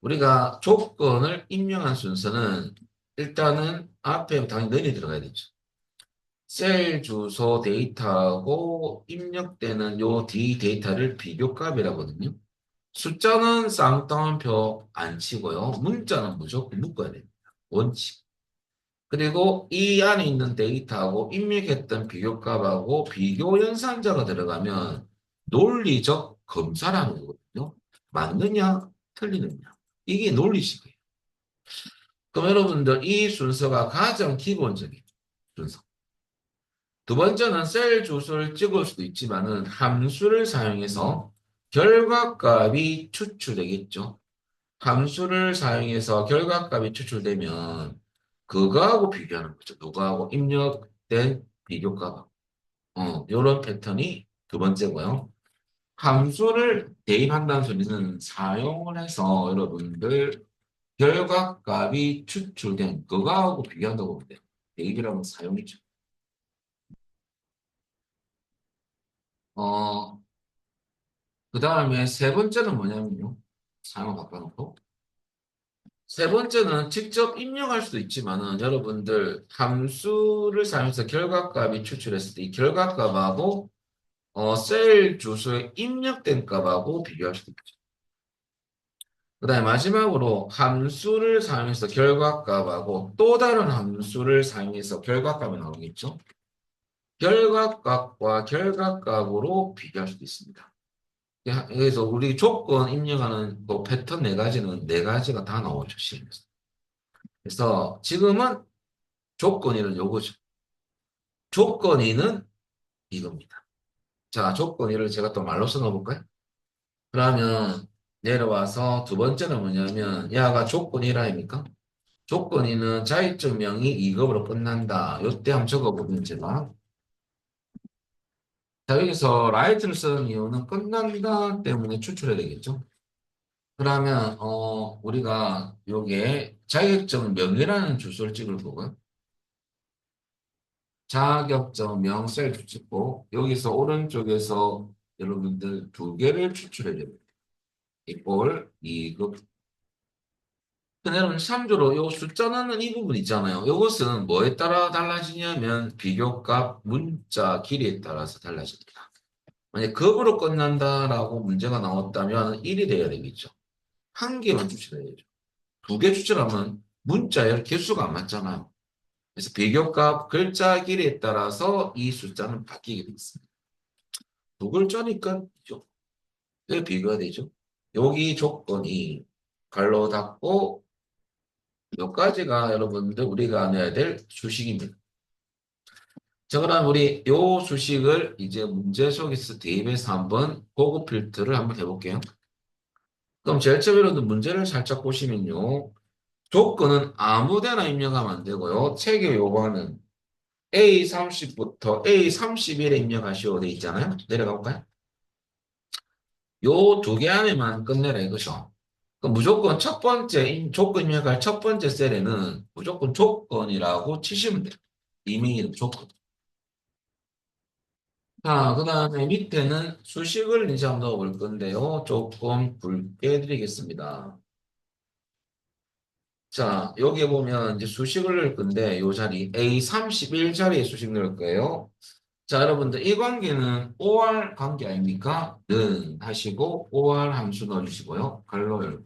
우리가 조건을 입력한 순서는 일단은 앞에 당연히 는이 들어가야 되죠. 셀 주소 데이터하고 입력되는 요 D 데이터를 비교값이라고 하거든요. 숫자는 쌍따옴표 안 치고요. 문자는 무조건 묶어야 됩니다. 원칙. 그리고 이 안에 있는 데이터하고 입력했던 비교값하고 비교 연산자가 들어가면 논리적 검사라는 거거든요. 맞느냐, 틀리느냐. 이게 논리식이에요. 그럼 여러분들 이 순서가 가장 기본적인 순서. 두 번째는 셀 주소를 찍을 수도 있지만은 함수를 사용해서 결과값이 추출되겠죠. 함수를 사용해서 결과값이 추출되면 그거하고 비교하는 거죠. 그거하고 입력된 비교값. 요런 패턴이 두 번째고요. 함수를 대입한다는 소리는 사용을 해서 여러분들 결과값이 추출된 그거하고 비교한다고 보면 돼요. 대입이라면 사용이죠. 어, 그 다음에 세 번째는 뭐냐면요. 사용을 바꿔놓고. 세 번째는 직접 입력할 수도 있지만은 여러분들 함수를 사용해서 결과값이 추출했을 때 이 결과값하고 셀 주소에 입력된 값하고 비교할 수도 있죠. 그 다음에 마지막으로 함수를 사용해서 결과값하고 또 다른 함수를 사용해서 결과값이 나오겠죠. 결과값과 결과값으로 비교할 수도 있습니다. 그래서 우리 조건 입력하는 그 패턴 네 가지는 네 가지가 다 나오죠. 시험에서. 그래서 지금은 조건이는 요거죠. 조건이는 이겁니다. 자, 조건이를 제가 또 말로 써놓을까요? 그러면 내려와서 두 번째는 뭐냐면 야가 조건이라 아닙니까? 조건이는 자격증명이 2급으로 끝난다. 요때 한번 적어보면 제가 자 여기서 라이트를 쓰는 이유는 끝난다 때문에 추출해야 되겠죠. 그러면 우리가 요게 자격증명이라는 주소를 찍을 거고요. 자격증명 셀 찍고 여기서 오른쪽에서 여러분들 두 개를 추출해야 됩니다. 이꼴 2급 근데 여러분 3조로 요 숫자 넣는 이 부분 있잖아요. 이것은 뭐에 따라 달라지냐면 비교값 문자 길이에 따라서 달라집니다. 만약 급으로 끝난다라고 문제가 나왔다면 1이 돼야 되겠죠. 한 개만 추출해야죠. 두 개 추출하면 문자의 개수가 안 맞잖아요. 그래서 비교값 글자 길이에 따라서 이 숫자는 바뀌게 돼 있습니다. 두 글자니까 왜 비교가 되죠? 여기 조건이 갈로 닫고 몇 가지가 여러분들 우리가 내야 될 수식입니다. 자, 그럼 우리 요 수식을 이제 문제 속에서 대입해서 한번 고급 필터를 한번 해볼게요. 그럼 제일 처음에 여러분들 문제를 살짝 보시면요. 조건은 아무 데나 입력하면 안 되고요. 책에 요구하는 A30부터 A31에 입력하시오 돼 있잖아요. 내려가 볼까요? 요 두 개 안에만 끝내라 이거죠. 그럼 무조건 첫 번째 조건 입력할 첫 번째 셀에는 무조건 조건이라고 치시면 돼요. 이메일 조건. 자, 그 다음에 밑에는 수식을 이제 한번 넣어볼 건데요. 조금 굵게 해드리겠습니다. 자, 여기 보면 이제 수식을 넣을 건데, 요 자리, A31 자리에 수식 넣을 거예요. 자, 여러분들, 이 관계는 OR 관계 아닙니까? 는 하시고, OR 함수 넣어주시고요. 갈로 열고.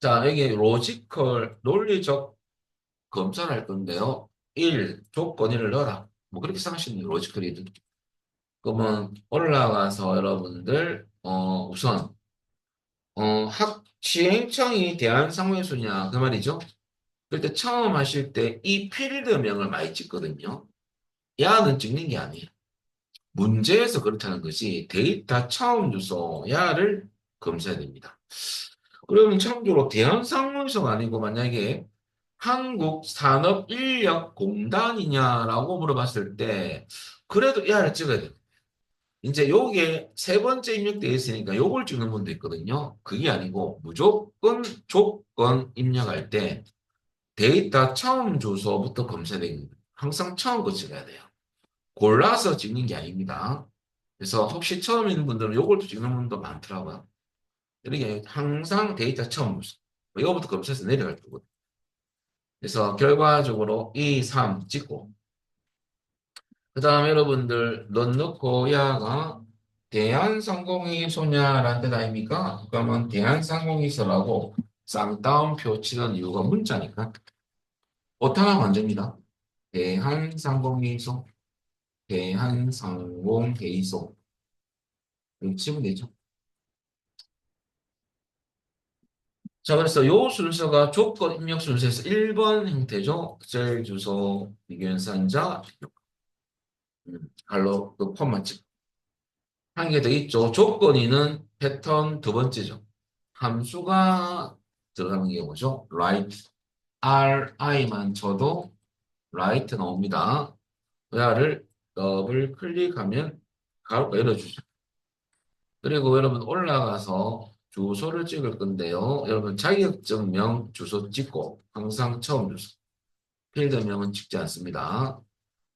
자, 여기 로지컬, 논리적 검사를 할 건데요. 1, 조건 1을 넣어라. 뭐 그렇게 생각하시면 돼요. 로지컬이든. 그러면 올라가서 여러분들, 우선, 시행청이 대한상호회수냐, 그 말이죠. 그때 처음 하실 때 이 필드명을 많이 찍거든요. 야는 찍는 게 아니에요. 문제에서 그렇다는 것이 데이터 처음 주소 야를 검사해야 됩니다. 그러면 참고로 대한상무에서가 아니고 만약에 한국산업인력공단이냐라고 물어봤을 때 그래도 야를 찍어야 돼요. 이제 요게 세 번째 입력되어 있으니까 요걸 찍는 분도 있거든요. 그게 아니고 무조건 조건 입력할 때 데이터 처음 주소부터 검사됩니다. 항상 처음 거 찍어야 돼요. 골라서 찍는 게 아닙니다. 그래서 혹시 처음 있는 분들은 요걸 또 찍는 분도 많더라고요. 이렇게 항상 데이터 처음 주소. 이거부터 검사해서 내려갈 거거든요. 그래서 결과적으로 2, 3 찍고 그 다음에 여러분들 넌 넣고 야가 대한상공회의소냐라는 뜻 아닙니까? 그러면 대한상공회의소라고 쌍따옴표 치는 이유가 문자니까 오타나면 안 됩니다. 대한상공회의소 대한상공회의소 이렇게 치면 되죠. 자, 그래서 요 순서가 조건 입력 순서에서 1번 형태죠. 셀 주소, 비교연산자, 갈로 그 폼만 찍고. 한 개 더 있죠. 조건이는 패턴 두 번째죠. 함수가 들어가는 게 뭐죠? write. RI만 쳐도 write 나옵니다. 그야를 더블 클릭하면 가로가 열어주죠. 그리고 여러분 올라가서 주소를 찍을 건데요. 여러분 자격증명 주소 찍고 항상 처음 주소. 필드명은 찍지 않습니다.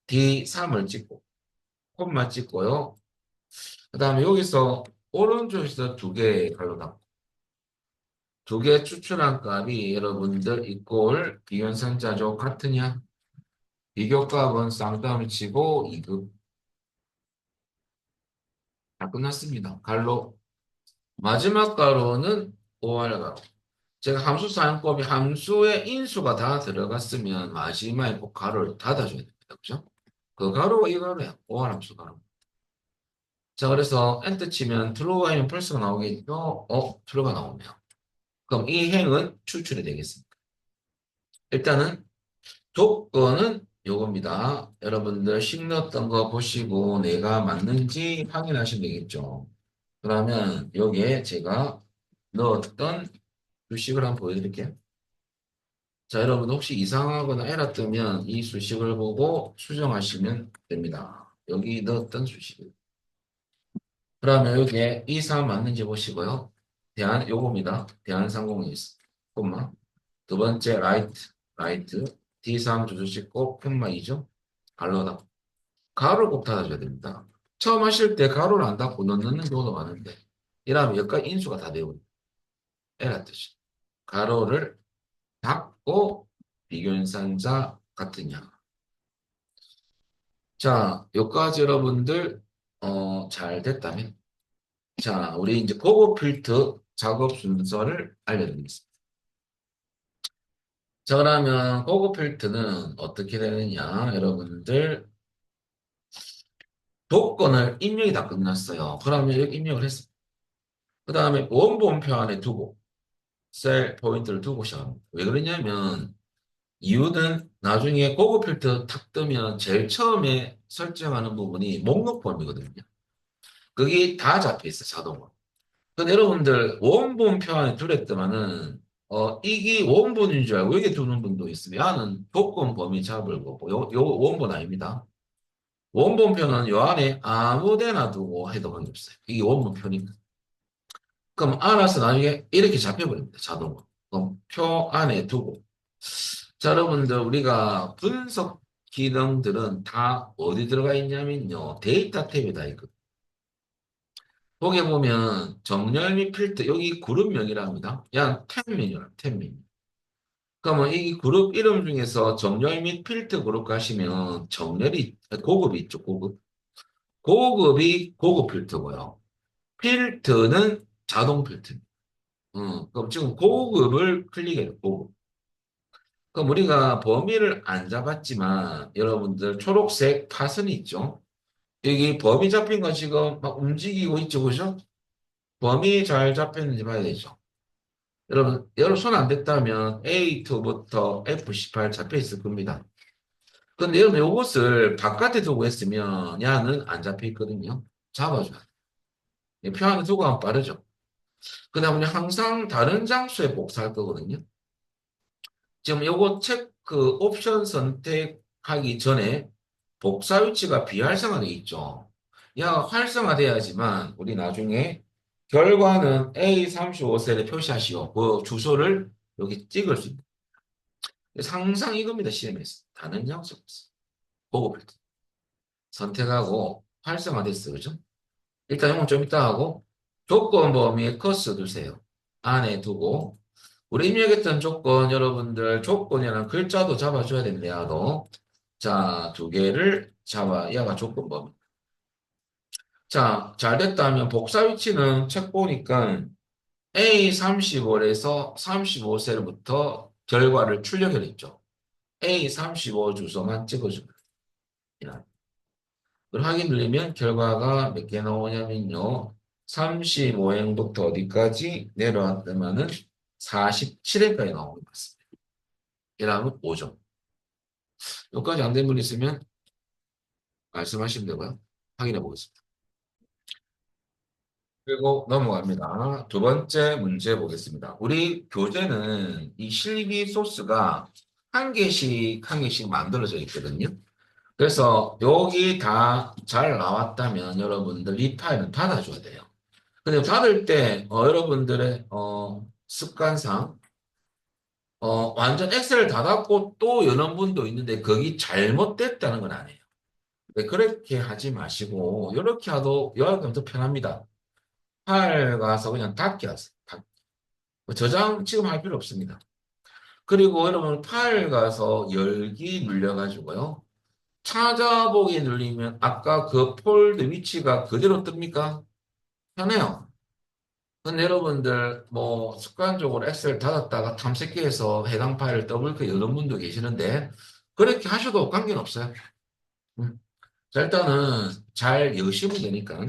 D3을 찍고 콤마 찍고요. 그 다음에 여기서 오른쪽에서 두 개 갈로 두 개 추출한 값이 여러분들 이꼴 비견상자죠. 같으냐? 비교값은 쌍따옴을 치고 2급 다 끝났습니다. 갈로 마지막 가로는 OR 가로. 제가 함수 사용법이 함수의 인수가 다 들어갔으면 마지막에 꼭 가로를 닫아줘야 됩니다. 그죠? 그 가로가 이 가로야. OR 함수 가로. 자, 그래서 엔터 치면 true가 아니면 false가 나오겠죠? true가 나오네요. 그럼 이 행은 추출이 되겠습니다. 일단은 조건은 요겁니다. 여러분들 식 넣었던 거 보시고 내가 맞는지 확인하시면 되겠죠. 그러면 여기에 제가 넣었던 수식을 한번 보여드릴게요. 자, 여러분 혹시 이상하거나 에러 뜨면 이 수식을 보고 수정하시면 됩니다. 여기 넣었던 수식. 그러면 여기에 이 사람 맞는지 보시고요. 요겁니다. 대한상공회의소. 콤마. 두 번째, 라이트. D3 주소 찍고, 콤마2죠. 갈로다. 가로를 꼭 닫아줘야 됩니다. 처음 하실 때 가로를 안 닫고 넣는 경우도 많은데, 이러면 여기까지 인수가 다 되고, 에라 뜻이. 가로를 작고 비교인산자 같으냐. 자, 여기까지 여러분들 잘 됐다면 자, 우리 이제 고급 필터 작업 순서를 알려드리겠습니다. 자, 그러면 고급 필터는 어떻게 되느냐? 여러분들 조건을 입력이 다 끝났어요. 그러면 여기 입력을 했습니다. 그 다음에 원본표 안에 두고 셀 포인트를 두고 시작합니다. 왜 그러냐면 이유는 나중에 고급 필터 탁 뜨면 제일 처음에 설정하는 부분이 목록 폼이거든요. 그게 다 잡혀 있어, 자동으로. 근데 여러분들 원본표 안에 두랬더만은 이게 원본인 줄 알고 여기 두는 분도 있으면 야는 조건 범위 잡을 거고 요 원본 아닙니다. 원본표는 요 안에 아무 데나 두고 해도 관계없어요. 이게 원본표니까. 그럼 알아서 나중에 이렇게 잡혀버립니다. 자동으로. 그럼 표 안에 두고. 자, 여러분들 우리가 분석 기능들은 다 어디 들어가 있냐면요. 데이터 탭에 다 있거든요. 거기에 보면 정렬 및 필터 여기 그룹명이라 합니다. 그냥 탭 메뉴라 탭 메뉴. 그러면 이 그룹 이름 중에서 정렬 및 필터 그룹 가시면 정렬이 고급이 있죠. 고급이 고급 필터고요. 필터는 자동 필터. 그럼 지금 고급을 클릭해요. 고급. 그럼 우리가 범위를 안 잡았지만 여러분들 초록색 파선이 있죠. 여기 범위 잡힌 거 지금 막 움직이고 있죠. 그죠? 범위 잘 잡혔는지 봐야 되죠. 여러분 손 안 댔다면 A2부터 F18 잡혀 있을 겁니다. 근데 여러분 이것을 바깥에 두고 했으면 야는 안 잡혀 있거든요. 잡아줘야 돼. 표 안에 두고 하면 빠르죠. 그 다음에 항상 다른 장소에 복사할 거거든요. 지금 요거 체크 옵션 선택하기 전에 복사 위치가 비활성화되어 있죠. 야, 활성화돼야지만 우리 나중에 결과는 A35셀에 표시하시오. 그 주소를 여기 찍을 수 있다. 항상 이겁니다. CMS. 다른 장소 없어. 보고 필터. 선택하고 활성화됐어. 그죠? 일단 이건 좀 이따 하고 조건 범위에 커서 두세요. 안에 두고 우리 입력했던 조건 여러분들 조건이라는 글자도 잡아줘야 된대요. 너. 자, 두 개를 잡아. 얘가 조건 범위. 자, 잘 됐다면 복사 위치는 책 보니까 A35에서 35셀부터 결과를 출력해냈죠. A35 주소만 찍어줍니다. 그걸 확인 누르면 결과가 몇 개 나오냐면요. 35행부터 어디까지 내려왔다면은 47행까지 나오는 것 같습니다. 이라면 5점. 여기까지 안 된 분 있으면 말씀하시면 되고요. 확인해 보겠습니다. 그리고 넘어갑니다. 두 번째 문제 보겠습니다. 우리 교재는 이 실기 소스가 한 개씩 만들어져 있거든요. 그래서 여기 다 잘 나왔다면 여러분들 이 파일은 닫아줘야 돼요. 근데 닫을 때 여러분들의 습관상 완전 엑셀을 닫았고 또 여는 분도 있는데 그게 잘못됐다는 건 아니에요. 네, 그렇게 하지 마시고 이렇게 하도 여하면 더 편합니다. 파일 가서 그냥 닫기 하세요. 저장 지금 할 필요 없습니다. 그리고 여러분 파일 가서 열기 눌려가지고요. 찾아보기 눌리면 아까 그 폴드 위치가 그대로 뜹니까? 편해요. 근데 여러분들 뭐 습관적으로 엑셀 닫았다가 탐색기에서 해당 파일을 더블클릭 여러 분도 계시는데 그렇게 하셔도 관계는 없어요. 음. 자, 일단은 잘 여시면 되니까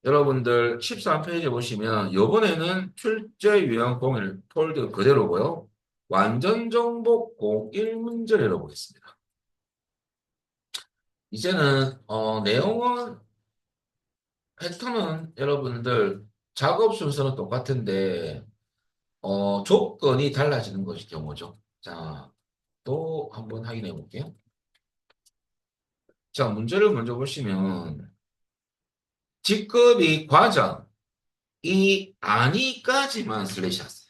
여러분들 13페이지 보시면 요번에는 출제 유형 공일 폴드 그대로고요. 완전 정복 01문제를 열어보겠습니다. 이제는 내용은 패턴은 여러분들 작업 순서는 똑같은데 조건이 달라지는 것이 경우죠. 자, 또 한번 확인해 볼게요. 자, 문제를 먼저 보시면 직급이 과장이 아니까지만 슬래시 하세요.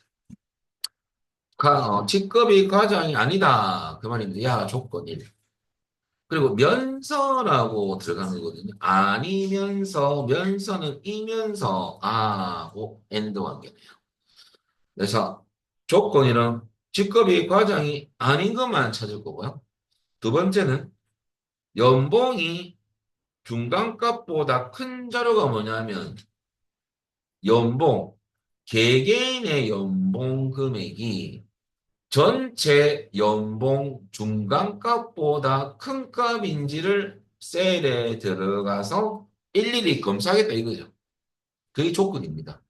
직급이 과장이 아니다. 그 말인데, 야, 조건 1. 그리고 면서라고 들어가는 거거든요. 아니면서, 면서는 이면서, 오, 엔드 관계네요. 그래서 조건이랑 직급이 과장이 아닌 것만 찾을 거고요. 두 번째는 연봉이 중간값보다 큰 자료가 뭐냐면 연봉, 개개인의 연봉 금액이 전체 연봉 중간값보다 큰 값인지를 셀에 들어가서 일일이 검사하겠다 이거죠. 그게 조건입니다.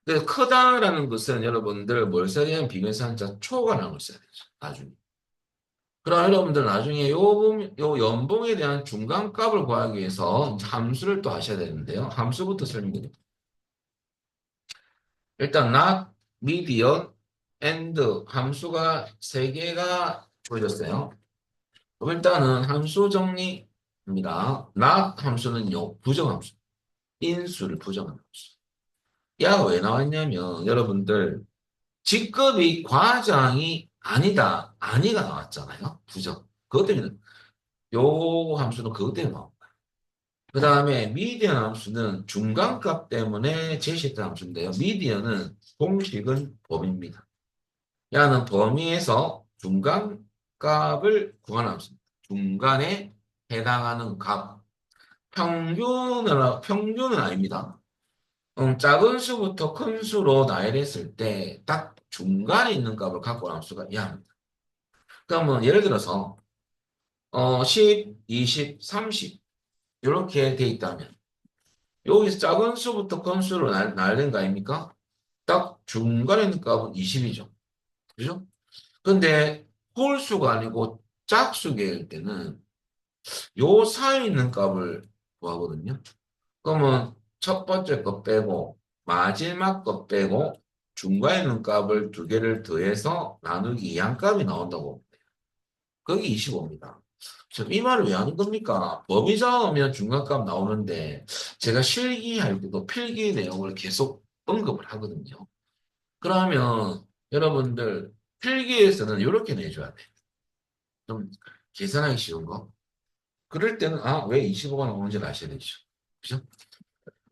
그래서 크다라는 것은 여러분들 뭘 써야 되냐면 비교사한자 초가 나온 걸 써야 되죠. 나중에. 그럼 여러분들 나중에 요 연봉에 대한 중간값을 구하기 위해서 함수를 또 하셔야 되는데요. 함수부터 설명드립니다. 일단 not, median, and 함수가 세 개가 보여졌어요. 그럼 일단은 함수 정리입니다. not 함수는요, 부정함수. 인수를 부정하는 함수. 야가 왜 나왔냐면 여러분들 직급이 과장이 아니다, 아니가 나왔잖아요. 부정. 그것 때문에 요 함수는 그것 때문에 나온 거예요. 그 다음에 미디언 함수는 중간값 때문에 제시했던 함수인데요. 미디언은 공식은 범위입니다. 야는 범위에서 중간값을 구하는 함수입니다. 중간에 해당하는 값. 평균은 아닙니다. 작은 수부터 큰 수로 나열했을 때 딱 중간에 있는 값을 갖고 나올 수가 이해합니다. 그러면 예를 들어서 10, 20, 30 이렇게 돼 있다면 여기서 작은 수부터 큰 수로 나열된 거 아닙니까? 딱 중간에 있는 값은 20이죠. 그죠? 근데 홀수가 아니고 짝수일 때는 요 사이에 있는 값을 구하거든요. 그러면 첫 번째 것 빼고 마지막 것 빼고 중간에 있는 값을 두 개를 더해서 나누기 2항값이 나온다고. 그게 25입니다. 지금 이 말을 왜 하는 겁니까? 범위 잡으면 중간값 나오는데 제가 실기할 때도 필기 내용을 계속 언급을 하거든요. 그러면 여러분들 필기에서는 이렇게 내줘야 돼. 좀 계산하기 쉬운 거. 그럴 때는 왜 25가 나오는지 아셔야 되죠. 그죠?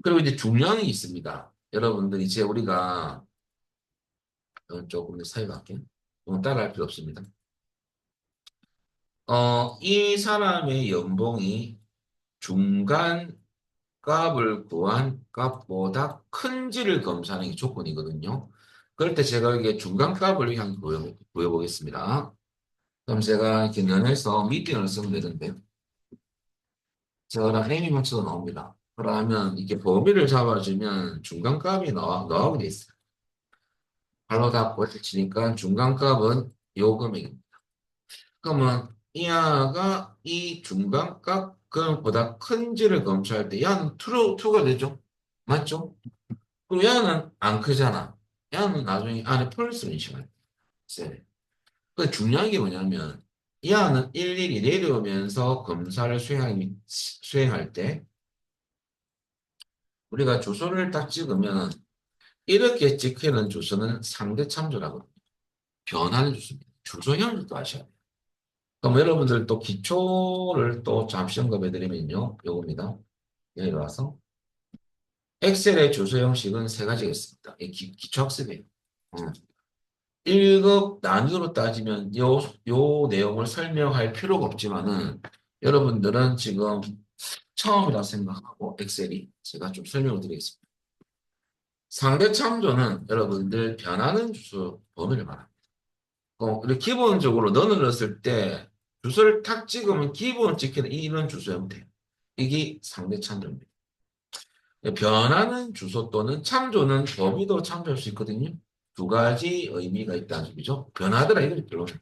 그리고 이제 중량이 있습니다. 여러분들 이제 우리가 조금 더 사이 갈게요. 따라할 필요 없습니다. 이 사람의 연봉이 중간 값을 구한 값보다 큰지를 검사하는 게 조건이거든요. 그럴 때 제가 이게 중간 값을 한번 보여보겠습니다. 그럼 제가 이렇게 면에서 미디언을 쓰면 되는데, 제가 M이 맞춰서 나옵니다. 그러면 이게 범위를 잡아주면 중간값이 나오게 돼 있어요. 발로 닫고 이렇게 치니까 중간값은 요 금액입니다. 그러면 이 하나가 이 중간값 금보다 큰지를 검사할 때 야는 true가 되죠. 맞죠? 그리고 야는 안 크잖아. 야는 나중에 안에 펄스를 인식할 때. 그 중요한 게 뭐냐면 야는 일일이 내려오면서 검사를 수행할 때 우리가 주소를 딱 찍으면 이렇게 찍히는 주소는 상대 참조라고 변하는 주소입니다. 주소 형식도 아셔야 돼요. 그럼 여러분들 또 기초를 또 잠시 언급해 드리면요. 요겁니다. 여기 와서 엑셀의 주소 형식은 세 가지가 있습니다. 이 기초 학습이에요. 1급 단위로 따지면 요 내용을 설명할 필요가 없지만은 여러분들은 지금 처음이라 생각하고 엑셀이 제가 좀 설명을 드리겠습니다. 상대 참조는 여러분들 변하는 주소 범위를 말합니다. 이렇게 기본적으로 너는 넣었을 때 주소를 탁 찍으면 기본 찍히는 이런 주소 형태. 이게 상대 참조입니다. 변하는 주소 또는 참조는 범위도 참조할 수 있거든요. 두 가지 의미가 있다는 점이죠. 변하더라 이거죠 결론은.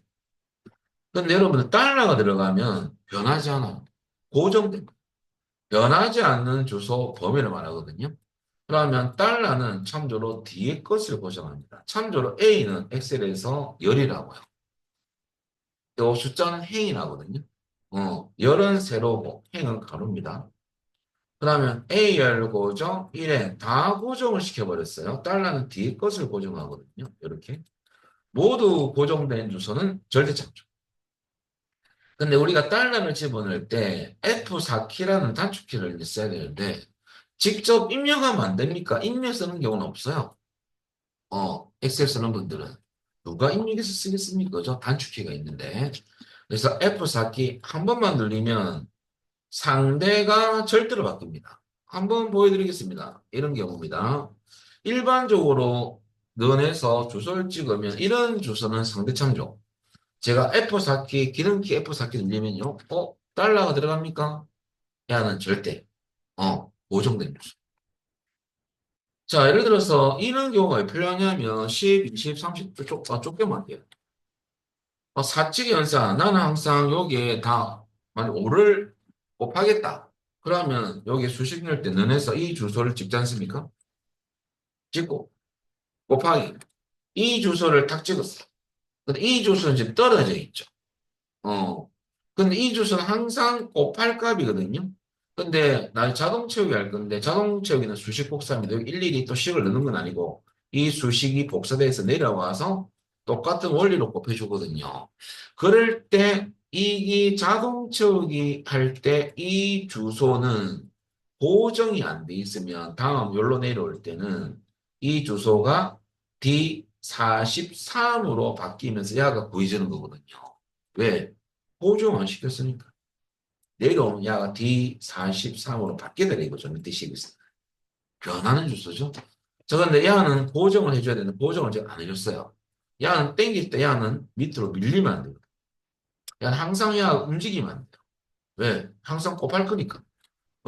근데 여러분들 달러가 들어가면 변하지 않아요. 고정된 거. 변하지 않는 주소 범위를 말하거든요. 그러면 달러는 참조로 뒤에 것을 고정합니다. 참조로 A는 엑셀에서 열이라고요. 요 숫자는 행이 나거든요. 열은 세로고 행은 가로입니다. 그러면 AR 고정, 1행 다 고정을 시켜버렸어요. 달러는 뒤에 것을 고정하거든요. 이렇게. 모두 고정된 주소는 절대참조. 근데 우리가 달러를 집어넣을 때 F4키라는 단축키를 이제 써야 되는데 직접 입력하면 안 됩니까? 입력 쓰는 경우는 없어요. 엑셀 쓰는 분들은. 누가 입력해서 쓰겠습니까? 그죠? 단축키가 있는데. 그래서 F4키 한 번만 누르면 상대가 절대로 바뀝니다. 한번 보여드리겠습니다. 이런 경우입니다. 일반적으로 런에서 주소를 찍으면 이런 주소는 상대 참조. 제가 F4키, 기름키 F4키 누르면요. 달러가 들어갑니까? 야는 절대. 고정된 주소. 자, 예를 들어서 이런 경우가 왜 필요하냐면 10, 20, 30 좁게만 할게요. 사칙 연산, 나는 항상 여기에 다 만약 5를 곱하겠다. 그러면 여기 수식 넣을 때 는해서 이 주소를 찍지 않습니까? 찍고 곱하기 이 주소를 딱 찍었어. 근데 이 주소는 지금 떨어져 있죠. 어. 근데 이 주소는 항상 곱할 값이거든요. 근데 나 자동 채우기 할 건데 자동 채우기는 수식 복사입니다. 여기 일일이 또 식을 넣는 건 아니고 이 수식이 복사돼서 내려와서 똑같은 원리로 곱해주거든요. 그럴 때 이 자동 채우기 할 때 이 주소는 고정이 안 돼 있으면 다음 열로 내려올 때는 이 주소가 D43으로 바뀌면서 야가 보이지는 거거든요. 왜? 고정 안 시켰으니까. 내려오면 야가 D43으로 바뀌더라 이거죠. 밑에 식에서. 변하는 주소죠. 저 근데 야는 고정을 해줘야 되는데 고정을 제가 안 해줬어요. 야는 땡길 때 야는 밑으로 밀리면 안 돼요. 야는 항상 야 움직이면 안 돼요. 왜? 항상 곱할 거니까.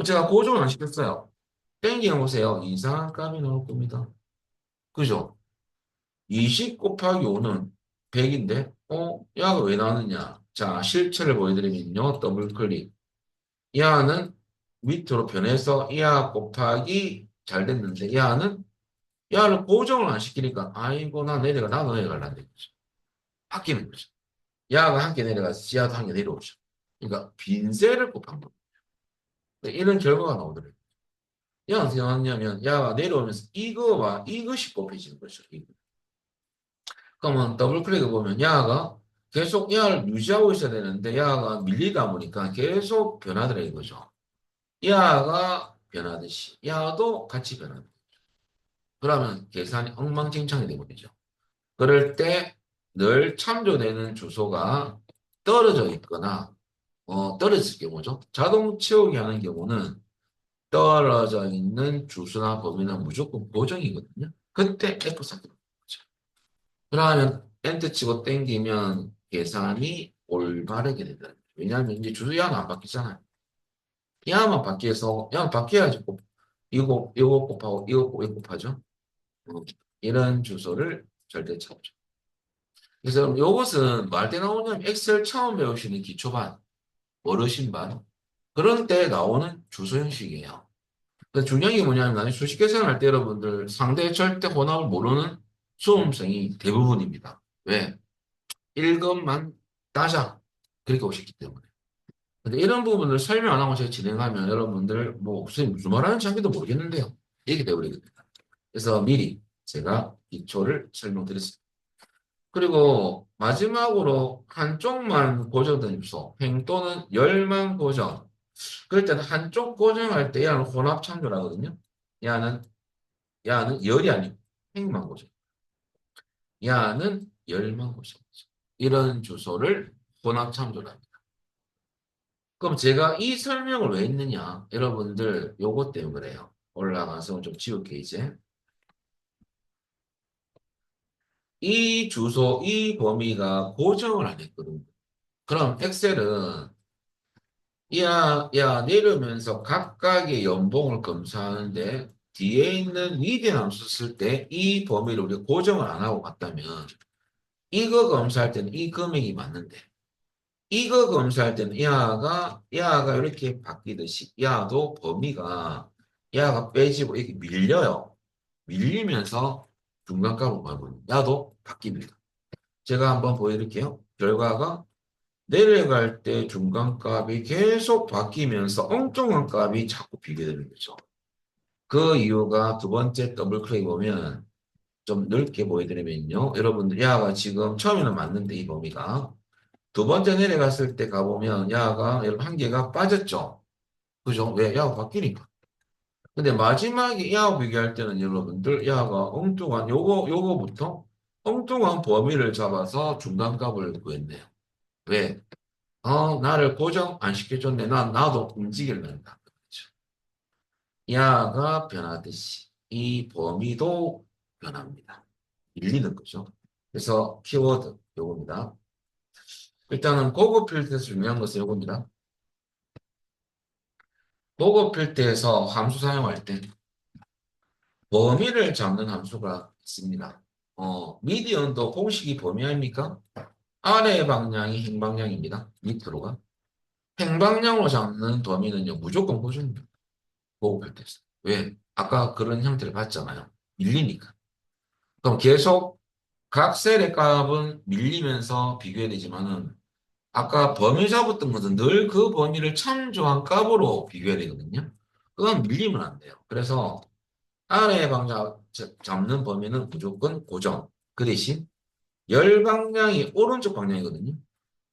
제가 고정을 안 시켰어요. 땡기는 보세요. 이상한 값이 나올 겁니다. 그죠? 20 곱하기 5는 100인데, 야가 왜 나왔느냐? 자, 실체를 보여드리면요. 더블 클릭. 야는 밑으로 변해서 야 곱하기 잘 됐는데, 야는 야를 고정을 안 시키니까, 아이고, 나도 내려갈란다. 이거죠. 바뀌는 거죠. 야가 한 개 내려가서 야도 한 개 내려오죠. 그러니까 빈셀을 곱한 거. 이런 결과가 나오더라고요. 야는 어떻게 나왔냐면, 야가 내려오면서 이거와 이것이 곱해지는 거죠. 이거. 그러면 더블 클릭해 보면 야가 계속 야를 유지하고 있어야 되는데 야가 밀리다 보니까 계속 변하더라 이거죠. 야가 변하듯이 야도 같이 변한다. 그러면 계산이 엉망진창이 되버리죠. 그럴 때 늘 참조되는 주소가 떨어져 있거나 떨어질 경우죠. 자동 채우기 하는 경우는 떨어져 있는 주소나 범위는 무조건 고정이거든요. 그때 F4 그러면 엔터 치고 땡기면 계산이 올바르게 된다. 왜냐하면 이제 주소야는 안 바뀌잖아요. 야만 바뀌어서 야만 바뀌어야지 이거 곱하고 이거 곱하죠. 어, 이런 주소를 절대 찾죠. 그래서 이것은 뭐 할 때 나오냐면 엑셀 처음 배우시는 기초반, 어르신반 그런 때 나오는 주소 형식이에요. 근데 중요한 게 뭐냐면 나중에 수식 계산할 때 여러분들 상대 절대 혼합을 모르는 수험생이 대부분입니다. 왜? 읽음만 따자. 그렇게 오셨기 때문에. 근데 이런 부분을 설명 안 하고 제가 진행하면 여러분들 뭐 선생님 무슨 말 하는지 하기도 모르겠는데요. 이렇게 되어버리거든요. 그래서 미리 제가 기초를 설명드렸습니다. 그리고 마지막으로 한쪽만 고정된 주소, 행 또는 열만 고정. 그럴 때는 한쪽 고정할 때 얘는 혼합 참조라거든요. 얘는 열이 아니고 행만 고정. 얘는 열만 고정. 이런 주소를 혼합 참조랍니다. 그럼 제가 이 설명을 왜 했느냐? 여러분들 요것 때문에 그래요. 올라가서 좀 지울게 이제. 이 주소, 이 범위가 고정을 안 했거든요. 그럼 엑셀은 내려오면서 각각의 연봉을 검사하는데 뒤에 있는 미디어 함수 쓸 때 이 범위를 우리가 고정을 안 하고 갔다면 이거 검사할 때는 이 금액이 맞는데 이거 검사할 때는 야가 이렇게 바뀌듯이 야도 범위가 야가 빼지고 이렇게 밀려요. 밀리면서 중간값으로 가면 야도 바뀝니다. 제가 한번 보여드릴게요. 결과가 내려갈 때 중간값이 계속 바뀌면서 엉뚱한 값이 자꾸 비게 되는 거죠. 그 이유가 두 번째 더블 클릭 보면 좀 넓게 보여드리면요. 여러분들 야가 지금 처음에는 맞는데 이 범위가 두 번째 내려갔을 때 가보면 야가 여러분 한 개가 빠졌죠. 그죠? 왜? 야가 바뀌니까. 근데 마지막에 야하고 비교할 때는 여러분들 야가 엉뚱한 요거부터 엉뚱한 범위를 잡아서 중간값을 구했네요. 왜? 나를 고정 안 시켜줬네. 나도 움직이려 한다. 그렇죠. 야가 변하듯이 이 범위도 변합니다. 밀리는 거죠. 그래서 키워드 요겁니다. 일단은 고급 필드에서 중요한 것은 요겁니다. 고급 필드에서 함수 사용할 때 범위를 잡는 함수가 있습니다. 미디언도 공식이 범위 아닙니까? 아래 방향이 행방향입니다. 밑으로가. 행방향으로 잡는 범위는요, 무조건 고정입니다. 고급할 때. 왜? 아까 그런 형태를 봤잖아요. 밀리니까. 그럼 계속 각 셀의 값은 밀리면서 비교해야 되지만은 아까 범위 잡았던 것은 늘 그 범위를 참조한 값으로 비교해야 되거든요. 그건 밀리면 안 돼요. 그래서 아래 방향 잡는 범위는 무조건 고정. 그 대신 열 방향이 오른쪽 방향이거든요.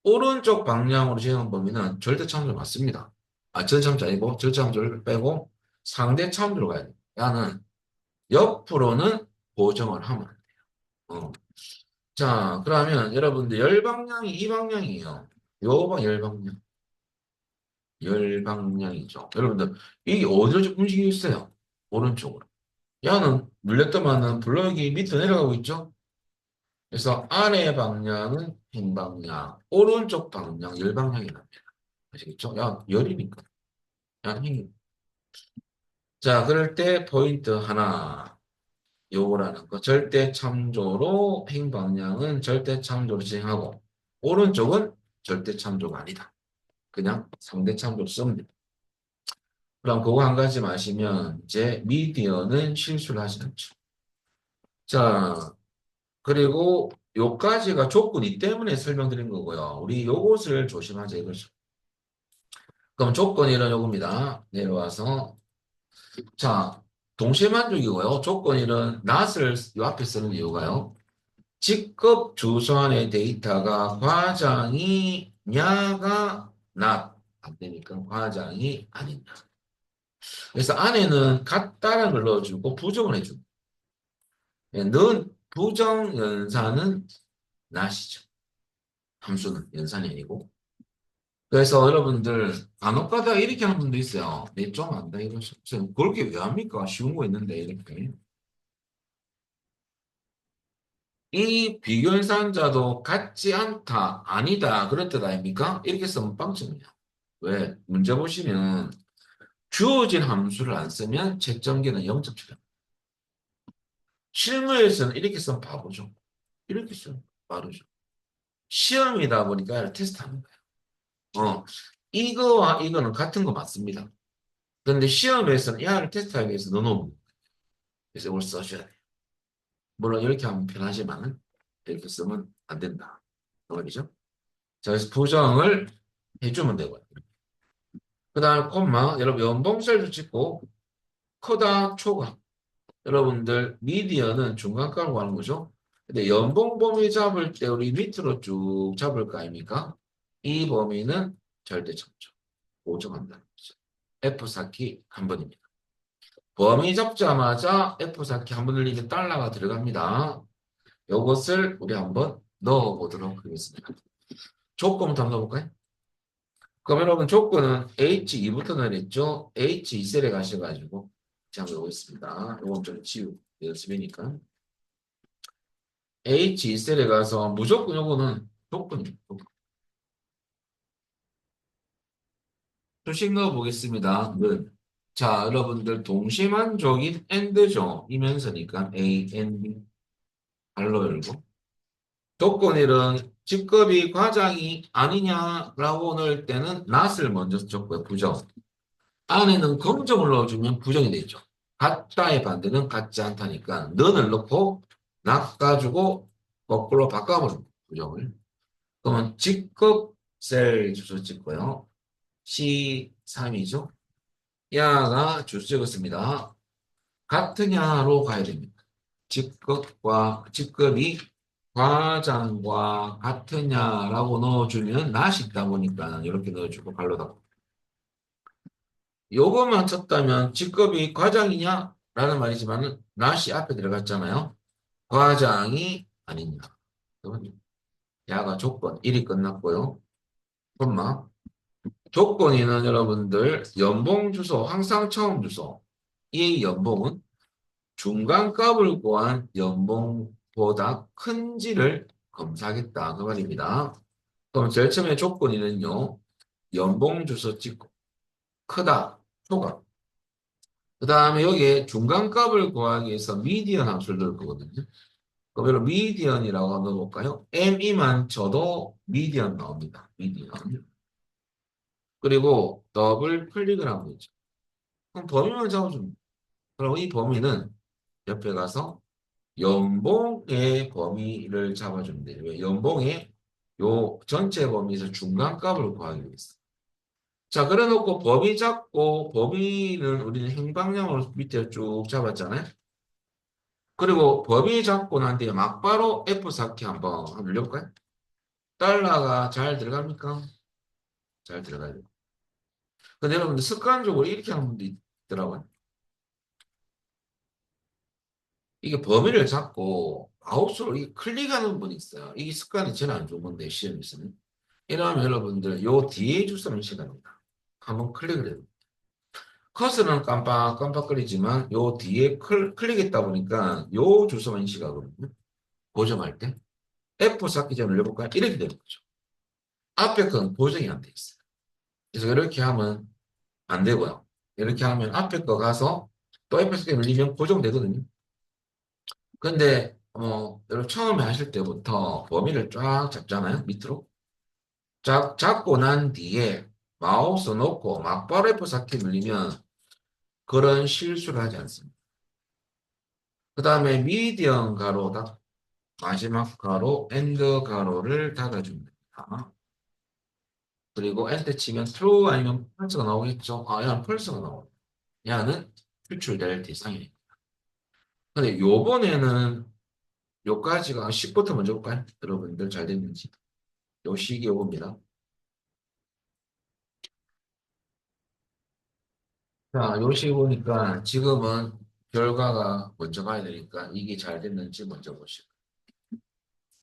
오른쪽 방향으로 진행한 범위는 절대 참조 맞습니다. 전 참조 아니고 절대 참조를 빼고 상대 참조로 가야 돼요. 야는 옆으로는 고정을 하면 안 돼요. 자, 그러면 여러분들 열 방향이 이 방향이에요. 요방 열 방향. 열 방향이죠. 여러분들 이게 어디로 움직이고 있어요? 오른쪽으로. 야는 눌렸더만은 블럭이 밑으로 내려가고 있죠? 그래서 아래 방향은 행방향, 오른쪽 방향 열방향이 납니다. 아시겠죠? 야, 열이니까. 야는 행이. 자, 그럴 때 포인트 하나. 요거라는 거. 절대 참조로 행방향은 절대 참조로 진행하고, 오른쪽은 절대 참조가 아니다. 그냥 상대 참조로 쓰면 됩니다. 그럼 그거 한 가지 마시면 이제 미디어는 실수를 하지 않죠. 자, 그리고 요까지가 조건이 때문에 설명드린 거고요. 우리 요것을 조심하자 이거죠. 그럼 조건이 이런 요겁니다. 내려와서 자 동시만족이고요. 조건이 이런 not을 요 앞에 쓰는 이유가요. 직급 주소 안의 데이터가 과장이냐가 not 안 되니까 과장이 아니다. 그래서 안에는 같다라는 걸 넣어주고 부정을 해주고 는 부정 연산은 not이죠. 함수는 연산이 아니고. 그래서 여러분들 간혹가다 이렇게 하는 분도 있어요. 내 좀 안다 이러죠. 그렇게 왜 합니까? 쉬운 거 있는데 이렇게. 이 비교연산자도 같지 않다, 아니다 그런 뜻 아닙니까? 이렇게 쓰면 빵점이야. 왜? 문제 보시면 주어진 함수를 안 쓰면 채점기는 0.7. 실무에서는 이렇게 쓰면 바보죠. 이렇게 쓰면 빠르죠. 시험이다 보니까 테스트하는 거예요. 이거와 이거는 같은 거 맞습니다. 그런데 시험에서는 얘를 테스트하기 위해서 넣어놓은 거예요. 그래서 이걸 써줘야 돼요. 물론 이렇게 하면 편하지만 이렇게 쓰면 안 된다. 그 말이죠. 자, 그래서 부정을 해주면 되고요. 그 다음에 콤마, 여러분 연봉셀도 찍고 크다, 초과. 여러분들 미디어는 중간가로 가는 거죠. 근데 연봉 범위 잡을 때 우리 밑으로 쭉 잡을 거 아닙니까? 이 범위는 절대 참죠. 고정한다는 거죠. F4키 한 번입니다. 범위 잡자마자 F4키 한 번 눌리면 달러가 들어갑니다. 이것을 우리 한번 넣어보도록 하겠습니다. 조건부터 한번 넣어볼까요? 그럼 여러분 조건은 H2부터 넣어냈죠? H2셀에 가셔가지고 한번 넣겠습니다. 이건 좀 치우 연습이니까. H2셀에 가서 무조건 요거는 조건이에요. 수식 넣어보겠습니다. 자, 여러분들 동시만족인 AND죠. 이면서니까 A, N, D. 발로 열고. 조건일은 직급이 과장이 아니냐라고 넣을 때는 not을 먼저 적고요. 부정. 안에는 검정을 넣어주면 부정이 되죠. 같다의 반대는 같지 않다니까 none을 넣고 not 가지고 거꾸로 바꿔버립니다. 부정을. 그러면 직급 셀 주소 찍고요. C3이죠. 야가 주소 찍었습니다. 같으냐로 가야 됩니다. 직급이 과장과 같으냐라고 넣어주면 낫이 있다 보니까 이렇게 넣어주고 발로다. 요것만 쳤다면 직급이 과장이냐? 라는 말이지만 낫이 앞에 들어갔잖아요. 과장이 아니냐. 그러면 야가 조건 1이 끝났고요. 엄마 조건 2는 여러분들 연봉 주소 항상 처음 주소. 이 연봉은 중간값을 구한 연봉보다 큰지를 검사하겠다. 그 말입니다. 그럼 제일 처음에 조건 2는요. 연봉 주소 찍고 크다. 초과. 그 다음에 여기에 중간값을 구하기 위해서 미디언 함수를 넣을 거거든요. 그럼 여러분 미디언이라고 넣어볼까요? ME만 쳐도 미디언 나옵니다. 미디언. 그리고 더블 클릭을 하면 되죠. 그럼 범위만 잡아주면 돼요. 그럼 이 범위는 옆에 가서 연봉의 범위를 잡아주면 돼요. 왜? 연봉의 요 전체 범위에서 중간값을 구하기 위해서. 자, 그래 놓고 범위 잡고 범위는 우리는 행방량으로 밑에 쭉 잡았잖아요. 그리고 범위 잡고 난 뒤에 막바로 F4키 한번 눌려볼까요? 달러가 잘 들어갑니까? 잘 들어가요. 근데 여러분들 습관적으로 이렇게 하는 분도 있더라고요. 이게 범위를 잡고 마우스로 이 클릭하는 분이 있어요. 이게 습관이 제일 안 좋은 건데 시험에서는. 이러면 여러분들 요 뒤에 주소를 시작합니다. 한번 클릭을 해요. 커서는 깜빡깜빡거리지만 요 뒤에 클릭했다 보니까 요 주소만 인식하거든요. 고정할 때. F4 키 좀 눌러볼까요? 이렇게 되는 거죠. 앞에 건 고정이 안 돼 있어요. 그래서 이렇게 하면 안 되고요. 이렇게 하면 앞에 거 가서 또 F4 눌리면 고정되거든요. 근데 여러분 처음에 하실 때부터 범위를 쫙 잡잖아요. 밑으로. 잡고 난 뒤에 마우스 놓고 막바로 F4키 눌리면 그런 실수를 하지 않습니다. 그 다음에 미디엄 가로 마지막 가로 엔드 가로를 닫아줍니다. 그리고 엔터 치면 true 아니면 false가 나오겠죠. 아, 야는 false가 나와요. 야는 추출될 대상이에요. 근데 요번에는 요까지가 10부터 먼저 볼까요? 여러분들 잘 됐는지. 요 시기 요겁니다. 자, 요 시기 보니까 지금은 결과가 먼저 가야 되니까 이게 잘 됐는지 먼저 보시고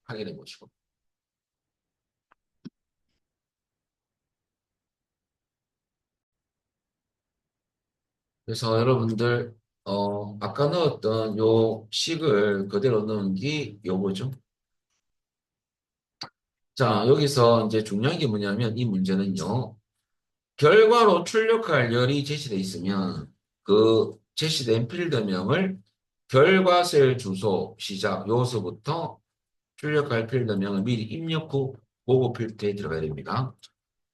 확인해 보시고. 그래서 여러분들 아까 넣었던 요 식을 그대로 넣은 게 요거죠. 자, 여기서 이제 중요한 게 뭐냐면 이 문제는요. 결과로 출력할 열이 제시되어 있으면 그 제시된 필드명을 결과 셀 주소 시작 요소부터 출력할 필드명을 미리 입력 후 보고 필드에 들어가야 됩니다.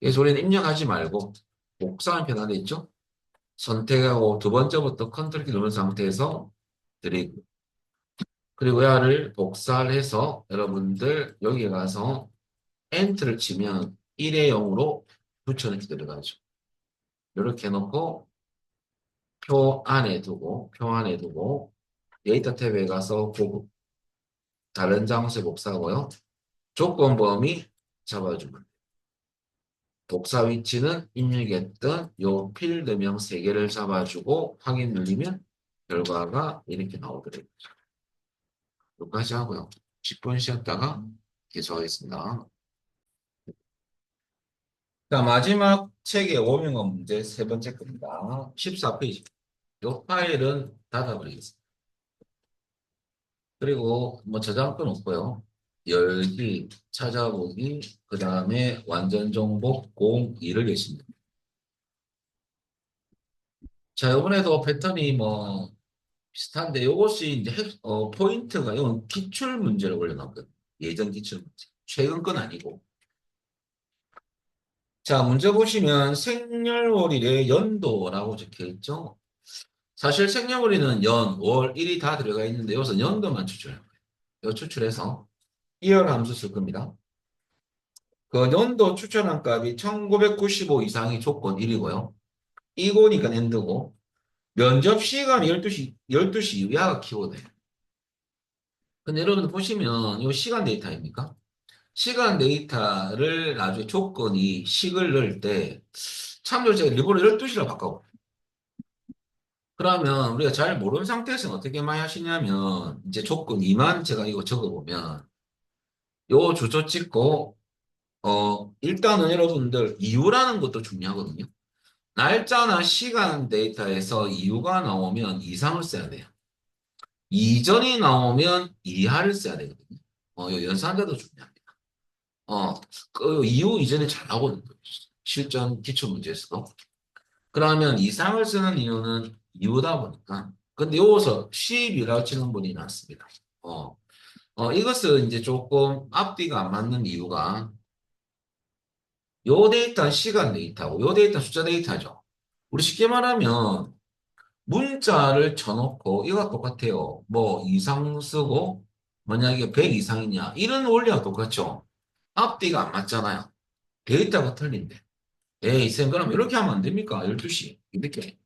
그래서 우리는 입력하지 말고 복사하는 편안에 있죠? 선택하고 두 번째부터 컨트롤 키 누른 상태에서 드래그 그리고 야를 복사를 해서 여러분들 여기에 가서 엔터를 치면 1의 0으로 붙여넣기 들어가죠. 이렇게 해놓고 표 안에 두고 데이터 탭에 가서 보고 다른 장소에 복사하고요. 조건 범위 잡아주면 복사 위치는 입력했던 요 필드명 3개를 잡아주고 확인 눌리면 결과가 이렇게 나오더라고요. 여기까지 하고요. 10분 쉬었다가 계속하겠습니다. 자, 마지막 책의 오명어 문제 세 번째 겁니다. 14페이지. 이 파일은 닫아버리겠습니다. 그리고 뭐 저장권 없고요. 열기, 찾아보기, 그 다음에 완전 정복 02를 계십니다. 자, 이번에도 패턴이 뭐 비슷한데 이것이 이제 포인트가 이건 기출 문제를 올려놨거든요. 예전 기출 문제. 최근 건 아니고. 자, 문제 보시면 생년월일의 연도라고 적혀 있죠. 사실 생년월일은 연, 월, 일이 다 들어가 있는데 여기서 연도만 추출할 거예요. 이거 추출해서 이열 함수 쓸 겁니다. 그 연도 추천한 값이 1995 이상이 조건 1이고요. 이거니까 엔드고 면접 시간이 12시 이후야 키워드예요. 근데 여러분 보시면 이 시간 데이터입니까? 시간 데이터를 나중에 조건이 식을 넣을 때 참조제가 일부러 12시로 바꿔. 그러면 우리가 잘 모르는 상태에서는 어떻게 많이 하시냐면, 이제 조건 2만 제가 이거 적어보면, 요 주소 찍고, 일단은 여러분들 이유라는 것도 중요하거든요. 날짜나 시간 데이터에서 이유가 나오면 이상을 써야 돼요. 이전이 나오면 이하를 써야 되거든요. 요 연산자도 중요합니다. 어, 그 이유 이전에 잘 나오거든요. 실전 기출문제에서도. 그러면 이상을 쓰는 이유는 이유다 보니까. 근데 여기서 10이라고 치는 분이 많습니다. 이것은 이제 조금 앞뒤가 안 맞는 이유가 요 데이터는 시간 데이터고 요 데이터는 숫자 데이터죠. 우리 쉽게 말하면 문자를 쳐놓고 이거 똑같아요. 뭐 이상 쓰고 만약에 100 이상이냐 이런 원리와 똑같죠. 앞뒤가 안 맞잖아요. 데이터가 틀린데. 에이 쌤 그럼 이렇게 하면 안 됩니까? 12시 이렇게.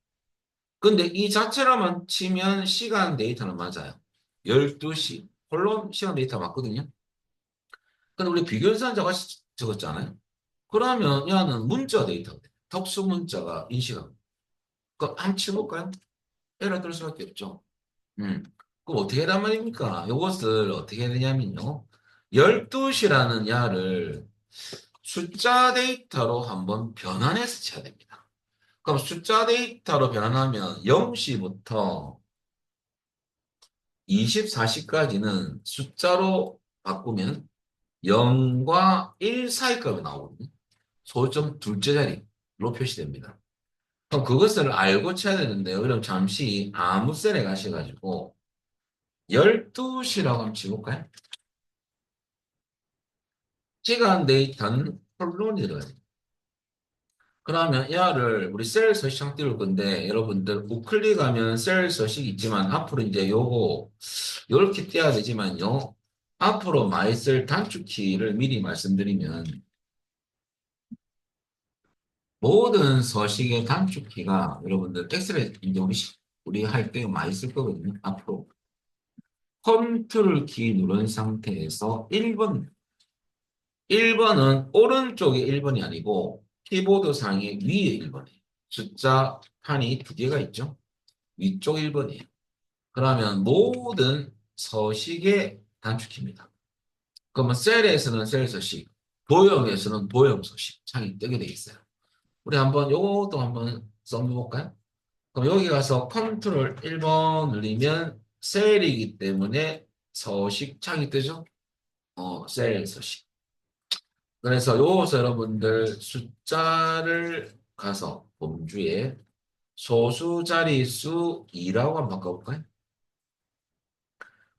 근데 이 자체로만 치면 시간 데이터는 맞아요. 12시. 홀론 시간 데이터 맞거든요. 근데 우리 비교연산자가 적었잖아요. 그러면 얘는 문자 데이터가 돼. 특수 문자가 인식하고. 그럼 한번 치볼까요? 에러 뜰 수밖에 없죠. 음. 그럼 어떻게 해란 말입니까? 이것을 어떻게 해야 되냐면요. 12시라는 야를 숫자 데이터로 한번 변환해서 쳐야 됩니다. 그럼 숫자 데이터로 변환하면 0시부터 24시까지는 숫자로 바꾸면 0과 1 사이 값이 나오거든요. 소점 둘째 자리로 표시됩니다. 그럼 그것을 알고 쳐야 되는데요. 그럼 잠시 아무 셀에 가셔가지고 12시라고 한번 치볼까요? 시간 데이터는 폴론이 들어가요. 그러면 얘를 우리 셀 서식창 띄울 건데 여러분들 우클릭하면 셀 서식 있지만 앞으로 이제 요거 요렇게 띄어야 되지만요. 앞으로 많이 쓸 단축키를 미리 말씀드리면 모든 서식의 단축키가 여러분들 엑셀에 이제 우리 할 때 많이 쓸 거거든요. 앞으로 컨트롤 키 누른 상태에서 1번 1번은 오른쪽에 1번이 아니고 키보드 상의 위에 1번이에요. 숫자 판이 두 개가 있죠. 위쪽 1번이에요. 그러면 모든 서식의 단축키입니다. 그러면 셀에서는 셀 서식, 도형에서는 도형 서식 창이 뜨게 돼 있어요. 우리 한번 요것도 한번 써볼까요? 그럼 여기 가서 컨트롤 1번 누르면 셀이기 때문에 서식 창이 뜨죠? 셀 서식. 그래서 요것서 여러분들 숫자를 가서 범주에 소수 자릿수 2라고 한번 바꿔볼까요?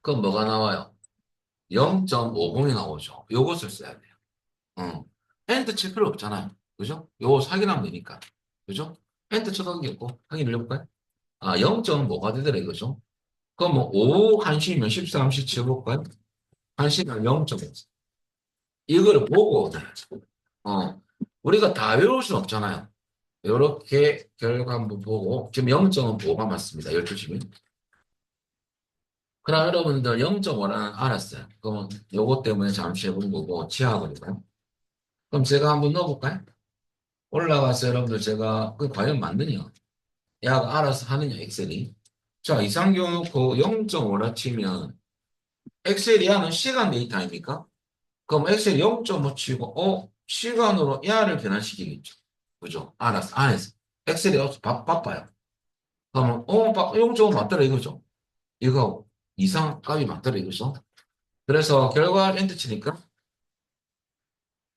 그럼 뭐가 나와요? 0.50이 나오죠. 요것을 써야 돼요. 엔터 칠 필요 없잖아요. 그죠? 요거 확인하면 되니까. 그죠? 엔터 쳐도 상관없고 확인을 해볼까요? 아, 0.5가 되더라 이거죠. 그럼 뭐 5, 1시면 13, 17 해볼까요? 1시면 0.5. 이거를 보고 우리가 다 외울 수는 없잖아요. 이렇게 결과 한번 보고 지금 0.5가 맞습니다. 12시면. 그럼 여러분들 0.5라는 알았어요. 그러면 요거 때문에 잠시 해본 거고 치워버릴까요? 그럼 제가 한번 넣어볼까요? 올라가서 여러분들 제가 그 과연 맞느냐? 야 알아서 하느냐 엑셀이. 자 이상경 놓고 0.5라 치면 엑셀이 하는 시간 데이터 아닙니까? 그럼 엑셀 0.5 치고 시간으로 야를 변환시키겠죠. 그죠? 알았어. 안 했어. 엑셀이 바빠요. 그러면 0.5 맞더라 이거죠. 이거 이상 값이 맞더라 이거죠. 그래서 결과 엔터 치니까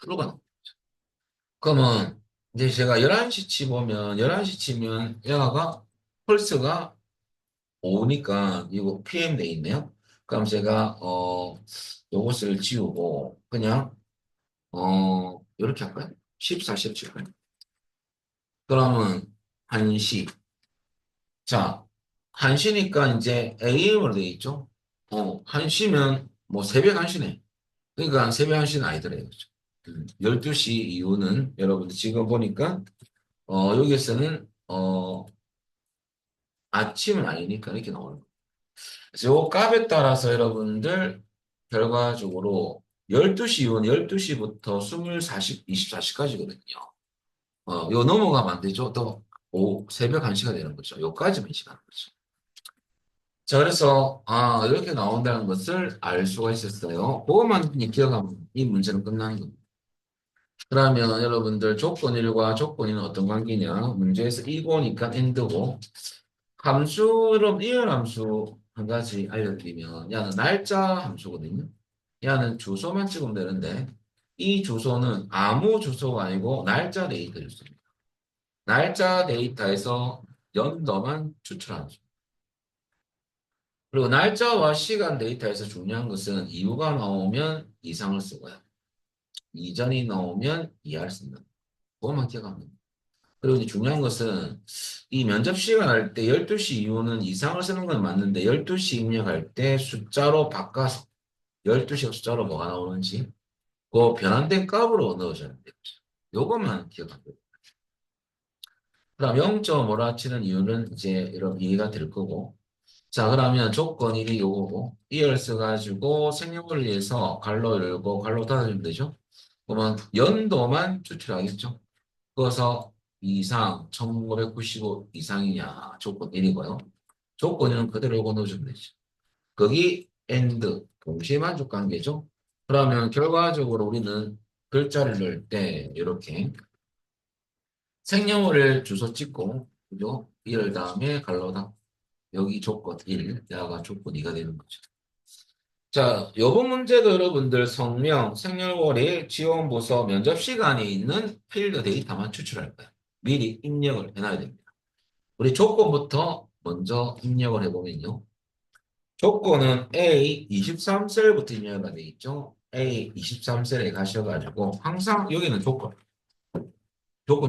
트루가 나와. 그러면 이제 제가 11시 치보면 11시 치면 얘가 펄스가 5니까 이거 PM 돼 있네요. 그럼 제가 요것을 지우고 그냥 이렇게 할까요? 14, 17. 그러면 1시. 자, 1시니까 이제 AM으로 돼 있죠? 1시면 뭐 새벽 1시네. 그러니까 새벽 1시는 아니더래요. 그죠? 12시 이후는 여러분들 지금 보니까 여기서는 아침은 아니니까 이렇게 나오는 거예요. 그래서 요 값에 따라서 여러분들 결과적으로 12시 이후는 12시부터 24시, 24시까지거든요. 요 넘어가면 안 되죠. 또 새벽 1시가 되는 거죠. 요까지만 시간 거죠. 자, 그래서, 이렇게 나온다는 것을 알 수가 있었어요. 그것만 기억하면 이 문제는 끝나는 겁니다. 그러면 여러분들 조건 1과 조건 2는 어떤 관계냐? 문제에서 이거니까 and고, 함수로 이열 함수 한 가지 알려드리면, 야는 날짜 함수거든요. 야는 주소만 찍으면 되는데, 이 주소는 아무 주소가 아니고 날짜 데이터 주소입니다. 날짜 데이터에서 연도만 추출하는 수. 그리고 날짜와 시간 데이터에서 중요한 것은 이유가 나오면 이상을 쓰고요. 이전이 나오면 이하를 쓴다. 그것만 기억하면 됩니다. 그리고 이제 중요한 것은 이 면접 시간 할 때 12시 이후는 이상을 쓰는 건 맞는데 12시 입력할 때 숫자로 바꿔서 12시가 숫자로 뭐가 나오는지 그 변환된 값으로 넣어줘야 돼요. 요것만 기억하면 돼요. 그럼 0.5라 치는 이유는 이제 이런 이해가 될 거고 자, 그러면 조건 1이 요거고, 이열 써가지고 생년월일 위해서 괄호 열고 괄호 닫아주면 되죠? 그러면 연도만 추출하겠죠? 그래서 이상, 1995 이상이냐, 조건 1이고요. 조건 2는 그대로 요거 넣어주면 되죠. 거기 and, 동시에 만족 관계죠? 그러면 결과적으로 우리는 글자를 넣을 때 이렇게 생년월일 주소 찍고, 그죠? 이열 다음에 괄호 닫고 여기 조건 1, 야가 조건 2가 되는 거죠. 자, 요번 문제도 여러분들 성명, 생년월일, 지원부서, 면접 시간이 있는 필드 데이터만 추출할 거예요. 미리 입력을 해놔야 됩니다. 우리 조건부터 먼저 입력을 해보면요. 조건은 A 23셀부터 입력이 되어 있죠. A 23셀에 가셔가지고 항상 여기는 조건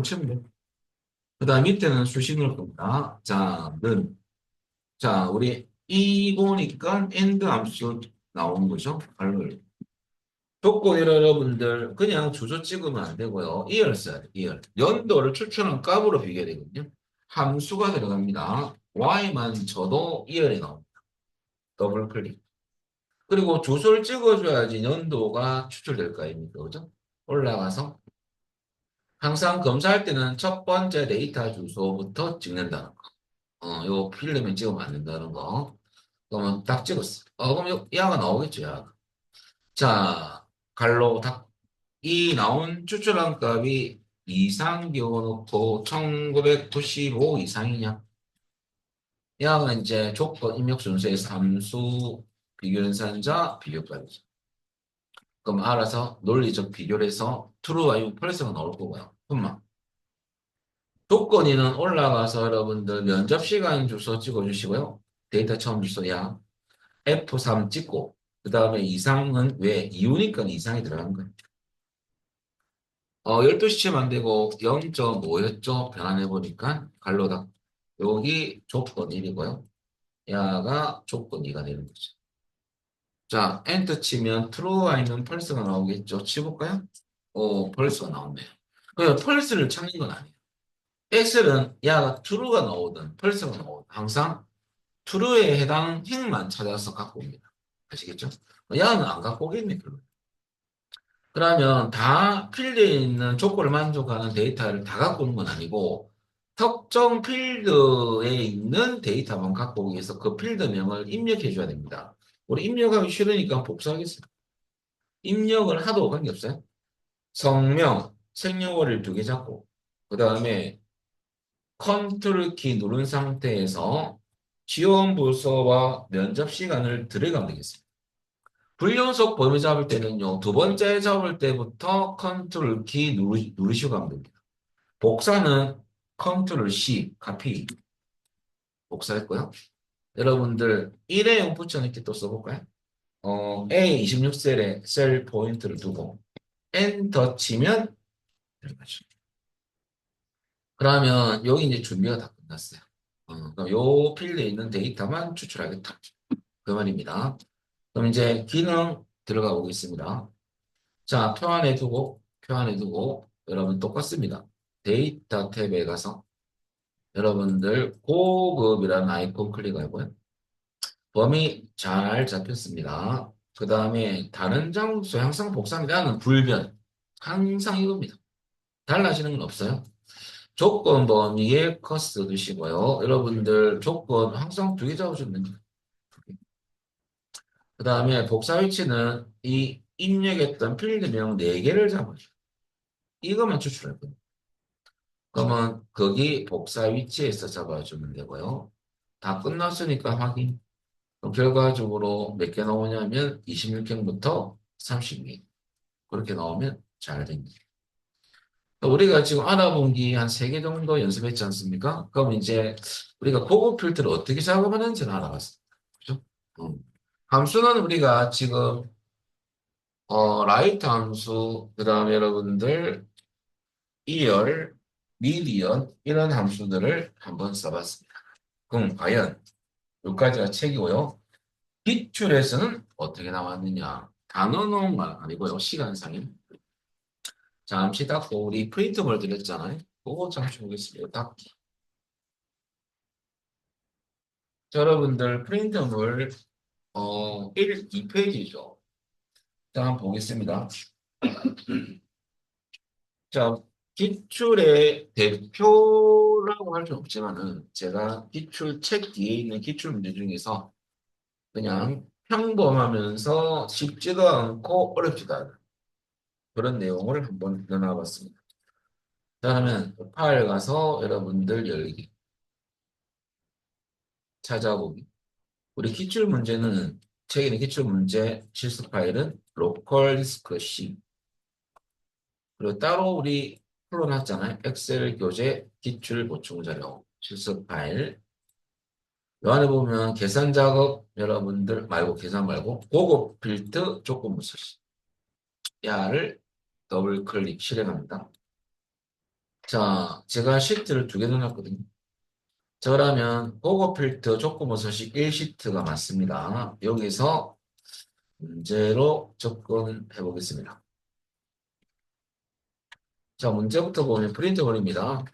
치면 그 다음 밑에는 수식 넣을 겁니다. 자, 자, 우리 이거니까 end 함수 나오는 거죠. 발로 조건이라 여러분들 그냥 주소 찍으면 안 되고요. 이열 써야 돼요. 이열. 연도를 추출한 값으로 비교해야 되거든요. 함수가 들어갑니다. y만 쳐도 이열이 나옵니다. 더블 클릭. 그리고 주소를 찍어줘야지 연도가 추출될 거 아닙니까? 그죠? 올라가서 항상 검사할 때는 첫 번째 데이터 주소부터 찍는다는 거. 요 필름에 찍으면 안 된다는 거. 그러면 딱 찍었어. 그럼 야가 나오겠죠, 야. 자, 갈로 닭. 이 나온 추출한 값이 이상 기워놓고 1995 이상이냐? 야가 이제 조건 입력 순서에서 함수 비교연산자 비교값이죠. 그럼 알아서 논리적 비교를 해서 true와 false가 나올 거고요. 흠만. 조건이는 올라가서 여러분들 면접 시간 주소 찍어주시고요. 데이터 처음 주소 야. F3 찍고 그 다음에 이상은 왜? 이유니까 이상이 들어간 거예요. 12시쯤 안 되고 0.5였죠? 변환해보니까 갈로다. 여기 조건 1이고요. 야가 조건 2가 되는 거죠. 자, 엔터 치면 true 아니면 false가 나오겠죠? 치볼까요? false가 나왔네요. 그냥 false를 찾는 건 아니에요. 엑셀은 야가 true가 나오든 false가 나오든 항상 true에 해당 행만 찾아서 갖고 옵니다. 아시겠죠? 야는 안 갖고 오겠네, 별로. 그러면 다 필드에 있는 조건을 만족하는 데이터를 다 갖고 오는 건 아니고 특정 필드에 있는 데이터만 갖고 오기 위해서 그 필드명을 입력해 줘야 됩니다. 우리 입력하기 싫으니까 복사하겠습니다. 입력을 하도 관계없어요. 성명, 생년월일 2개 잡고 그 다음에 컨트롤 키 누른 상태에서 지원 부서와 면접 시간을 들어가면 되겠습니다. 불연속 범위 잡을 때는요, 두 번째 잡을 때부터 컨트롤 키 누르시고 가면 됩니다. 복사는 컨트롤 C, 카피. 복사했고요. 여러분들 1회용 붙여넣기 또 써볼까요? A26셀에 셀 포인트를 두고 엔터 치면 들어가죠. 그러면 여기 이제 준비가 다 끝났어요. 그럼 요 필드에 있는 데이터만 추출하겠다. 그 말입니다. 그럼 이제 기능 들어가 보겠습니다. 자, 표 안에 두고, 여러분 똑같습니다. 데이터 탭에 가서 여러분들 고급이라는 아이콘 클릭하고요. 범위 잘 잡혔습니다. 그 다음에 다른 장소 항상 복사합니다는 불변. 항상 이겁니다. 달라지는 건 없어요. 조건 범위에 커스 두시고요. 여러분들 조건 항상 두 개 잡아주면 돼요. 그 다음에 복사 위치는 이 입력했던 필드명 4개를 잡아줘요. 이것만 추출할 거예요. 그러면 거기 복사 위치에서 잡아주면 되고요. 다 끝났으니까 확인. 그럼 결과적으로 몇 개 나오냐면 26행부터 32. 그렇게 나오면 잘 됩니다. 우리가 지금 알아본 게 한 3개 정도 연습했지 않습니까? 그럼 이제 우리가 고급 필터를 어떻게 작업하는지는 알아봤습니다. 그죠? 음. 함수는 우리가 지금 라이트 함수, 그 다음에 여러분들 이열, 미디언 이런 함수들을 한번 써봤습니다. 그럼 과연 여기까지가 책이고요. 기출에서는 어떻게 나왔느냐? 단어는 아니고요. 시간상에. 잠시 닫고 우리 프린트물 드렸잖아요. 그거 잠시 보겠습니다. 닫기. 자, 여러분들 프린트물 2페이지죠. 자, 한번 보겠습니다. 자, 기출의 대표라고 할 수는 없지만은 제가 기출 책 뒤에 있는 기출 문제 중에서 그냥 평범하면서 쉽지도 않고 어렵지도 않은 그런 내용을 한번 넣어봤습니다. 자, 그러면 파일 가서 여러분들 열기, 찾아보기. 우리 기출 문제는 책에 있는 기출 문제 실습 파일은 로컬 디스크 C. 그리고 따로 우리 풀어놨잖아요. 엑셀 교재 기출 보충 자료 실습 파일. 요 안에 보면 계산 작업 여러분들 말고 계산 말고 고급 필드 조건부 서식. 야를 더블 클릭 실행합니다. 자, 제가 시트를 2개 넣어놨거든요. 자, 그러면 고급 필드 조건부 서식 1시트가 맞습니다. 여기서 문제로 접근해 보겠습니다. 자, 문제부터 보면 프린트볼입니다.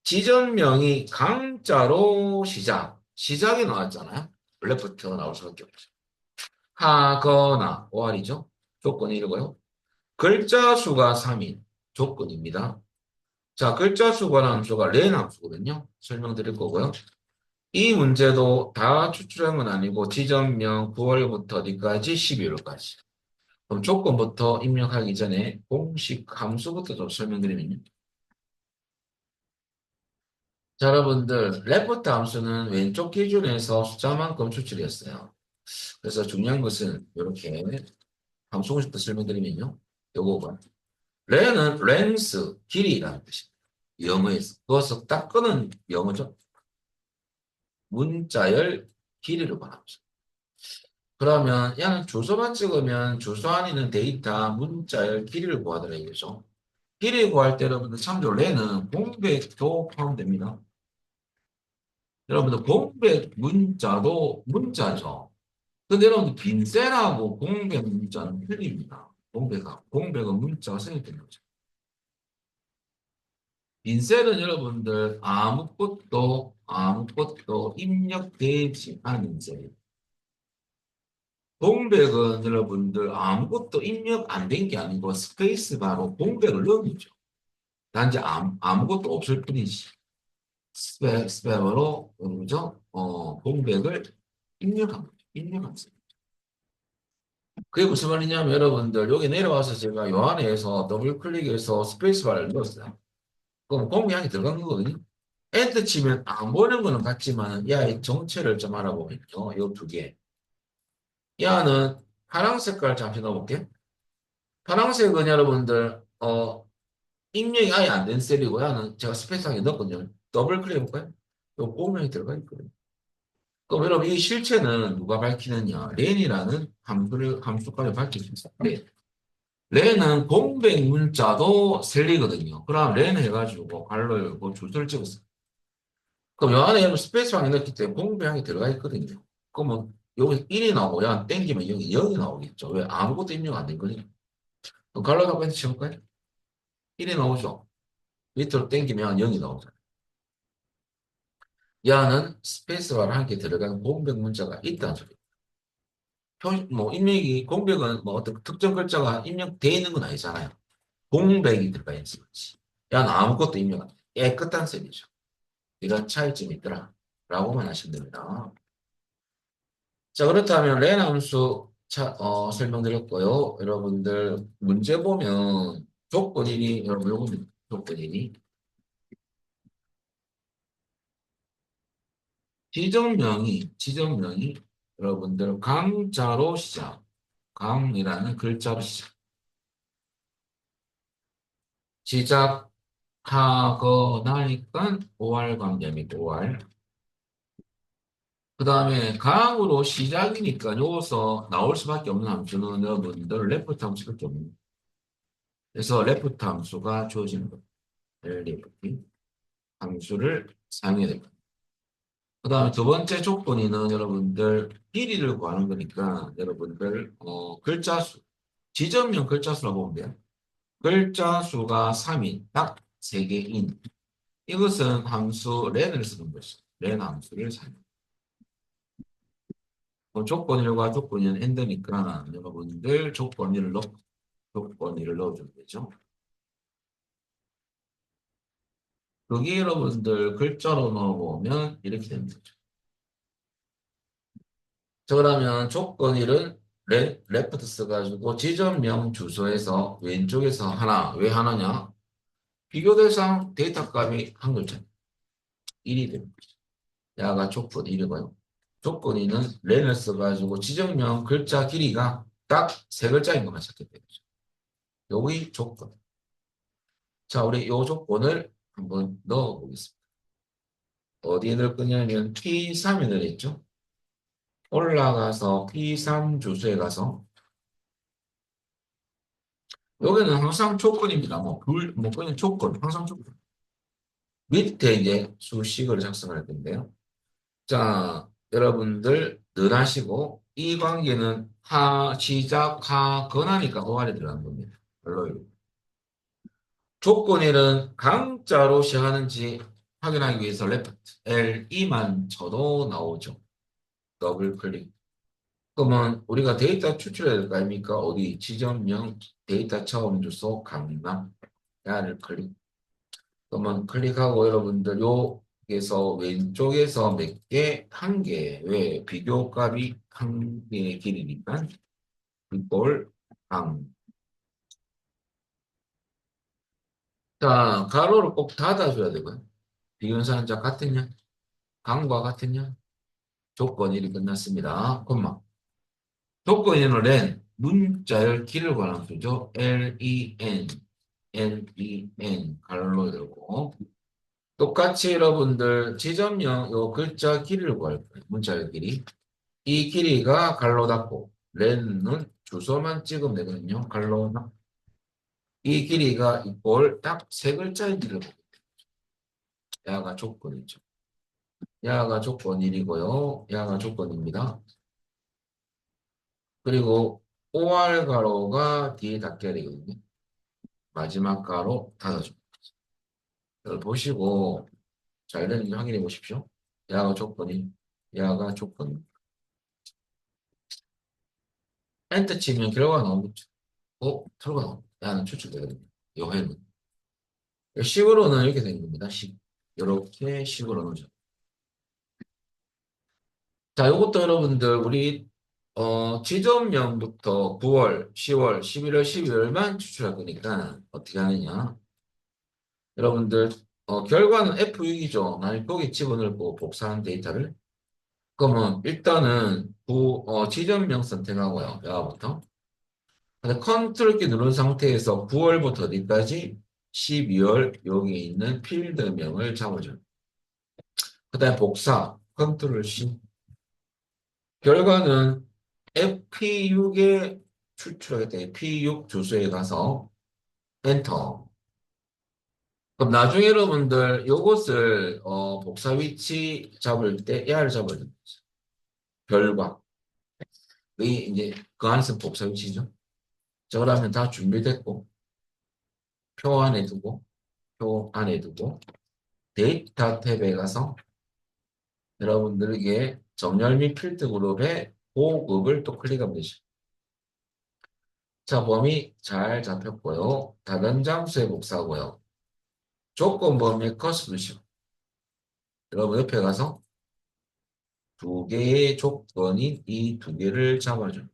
지점명이 강자로 시작. 시작이 나왔잖아요. 레프트가 나올 수밖에 없죠. 하거나 오할이죠. 조건이 이거고요. 글자 수가 3인 조건입니다. 자, 글자 수가 함수가 렌 함수거든요. 설명드릴 거고요. 이 문제도 다 추출한 건 아니고 지점명 9월부터 어디까지 12월까지. 그럼 조건부터 입력하기 전에 공식 함수부터 좀 설명드리면요. 자, 여러분들 레프트 함수는 왼쪽 기준에서 숫자만큼 추출했어요. 그래서 중요한 것은 이렇게 함수 공식부터 설명드리면요. 요거가 렌은 렌스 길이라는 뜻입니다. 영어에서 그것을 딱 끄는 영어죠. 문자열 길이를 말합니다. 그러면 얘는 주소만 찍으면 주소 안에 있는 데이터 문자열 길이를 구하더라 이거죠. 길이 구할 때 여러분들 참조 렌은 공백도 포함됩니다. 여러분들 공백 문자도 문자죠. 근데 여러분들 빈셀하고 공백 문자는 틀립니다. 공백은 문자가 생략된 거죠. 빈셀은 여러분들 아무것도 입력되지 않은 셀. 공백은 여러분들 아무것도 입력 안 된 게 아니고 스페이스바로 공백을 넣은 거죠. 단지 아무것도 없을 뿐이지. 스페이스바로 그죠? 공백을 입력한 거죠. 입력한 셈. 그게 무슨 말이냐면 여러분들 여기 내려와서 제가 요 안에서 더블 클릭해서 스페이스바를 넣었어요. 그럼 공백이 들어간 거거든요. 엔터 치면 안 보이는 거는 같지만 야의 정체를 좀 알아보면요. 요 두 개. 야는 파란 색깔 잠시 넣어볼게. 파란색은 여러분들 입력이 아예 안 된 셀이고 야는 제가 스페이스하게 넣었거든요. 더블 클릭 해볼까요? 요 공명이 들어가 있거든요. 그럼 여러분 이 실체는 누가 밝히느냐? 렌이라는 함수까지 밝힐 수 있어요. 렌은 공백 문자도 셀리거든요. 그럼 렌 해가지고 괄호 열고 줄을 찍었어요. 그럼 요 안에 스페이스방에 넣기 때문에 공배항이 들어가 있거든요. 그러면 여기 1이 나오고 야 땡기면 여기 0이 나오겠죠. 왜? 아무것도 입력 안 된 거니까. 그럼 갈라다고 해서 치울까요? 1이 나오죠. 밑으로 땡기면 0이 나오죠. 야는 스페이스바를 함께 들어간 공백 문자가 있다는 소리. 뭐 입력이 공백은 뭐 어떤 특정 글자가 입력되어 있는 건 아니잖아요. 공백이 들어가 있는 거지. 야는 아무것도 입력 안 돼. 깨끗한 셈이죠. 이런 차이점이 있더라. 라고만 하시면 됩니다. 자, 그렇다면 렌 함수 설명드렸고요. 여러분들 문제 보면 조건이니 여러분 요거는 조건이니 지정명이 여러분들 강자로 시작. 강이라는 글자로 시작하거나니까 오할 관계입니다. 오할. 그 다음에 강으로 시작이니까 여기서 나올 수밖에 없는 함수는 여러분들 레프트 함수밖에 없는. 그래서 레프트 함수가 주어지는 거예요. 레프트 함수를 사용해야 됩니다. 그 다음에 두 번째 조건이는 여러분들 길이를 구하는 거니까 여러분들 글자 수, 지정명 글자 수라고 보면 돼요. 글자 수가 3인, 딱 3개인. 이것은 함수 렌을 쓰는 것이죠. 렌 함수를 사용. 조건 1과 조건 2는 엔드니까 여러분들 조건 1을 넣어주면 되죠. 여기 여러분들 글자로 넣어보면 이렇게 됩니다. 자, 그러면 조건 1은 레프트 써가지고 지점명 주소에서 왼쪽에서 하나, 왜 하나냐? 비교 대상 데이터 값이 한 글자, 1이 됩니다. 야가 조건 1이고요. 조건 2는 렌을 써가지고 지정명 글자 길이가 딱 세 글자인 것만 찾게 되죠. 여기 조건. 자, 우리 이 조건을 한번 넣어보겠습니다. 어디에 넣을 거냐면 P3에 넣어있죠. 올라가서 P3 주소에 가서 여기는 항상 조건입니다. 그냥 조건, 항상 조건. 밑에 이제 수식을 작성할 건데요. 자, 여러분들 늘 하시고 이 관계는 시작하거나니까 오할이 들어간 겁니다. 별로 조건일은 강자로 시작하는지 확인하기 위해서 레프트 L2만 쳐도 나오죠. 더블 클릭. 그러면 우리가 데이터 추출해야 될 거 아닙니까? 어디 지점명 데이터 처음 주소 강남 야를 클릭. 그러면 클릭하고 여러분들 여기서 왼쪽에서 몇 개? 한 개. 왜? 비교값이 한 개의 길이니까 이꼴 강. 자, 가로를 꼭 닫아줘야 되고요. 비교사 한자 같으냐? 강과 같으냐? 조건 일이 끝났습니다. 콤마. 조건 이는 len 문자열 길을 관한 수죠. len 가로로 되고 똑같이 여러분들 지점령 요 글자 길이를 구할 거예요. 문자열 길이. 이 길이가 갈로 닫고 렌은 주소만 찍으면 되거든요. 갈로 닫고 이 길이가 이꼴 딱 세 글자인지를 보게 돼요. 야가 조건이죠. 야가 조건 1이고요. 야가 조건입니다. 그리고 OR 가로가 뒤에 닫게 되거든요. 마지막 가로 닫아줍니다. 이걸 보시고 잘 되는지 확인해 보십시오. 야가 조건이 야가 조건. 엔터 치면 결과가 나오겠죠. 결과 나옵니다. 야는 추출되거든요. 요해는. 식으로는 이렇게 되는 겁니다. 이렇게 식으로 넣죠. 자, 요것도 여러분들 우리 지점명부터 9월, 10월, 11월, 12월만 추출할 거니까 어떻게 하느냐. 여러분들 결과는 F6이죠. 만약 거기 집어넣고 복사한 데이터를 그러면 일단은 지점명 선택하고요. 여기부터. 근데 컨트롤 키 누른 상태에서 9월부터 어디까지? 12월 여기 있는 필드명을 잡아줘요. 그 다음에 복사 컨트롤 C 결과는 FP6에 추출하게 P6 주소에 가서 엔터. 그럼 나중에 여러분들 요것을 복사 위치 잡을 때 AR 잡아야 됩니다. 결과. 이 이제 그 안에서 복사 위치죠. 자, 그러면 다 준비됐고 표 안에 두고 표 안에 두고 데이터 탭에 가서 여러분들에게 정렬 및 필드 그룹의 보급을 또 클릭하면 되죠. 자, 범위 잘 잡혔고요. 다른 장수에 복사하고요. 조건부 메커스 두시고 여러분 옆에 가서 두 개의 조건인 이 두 개를 잡아줍니다.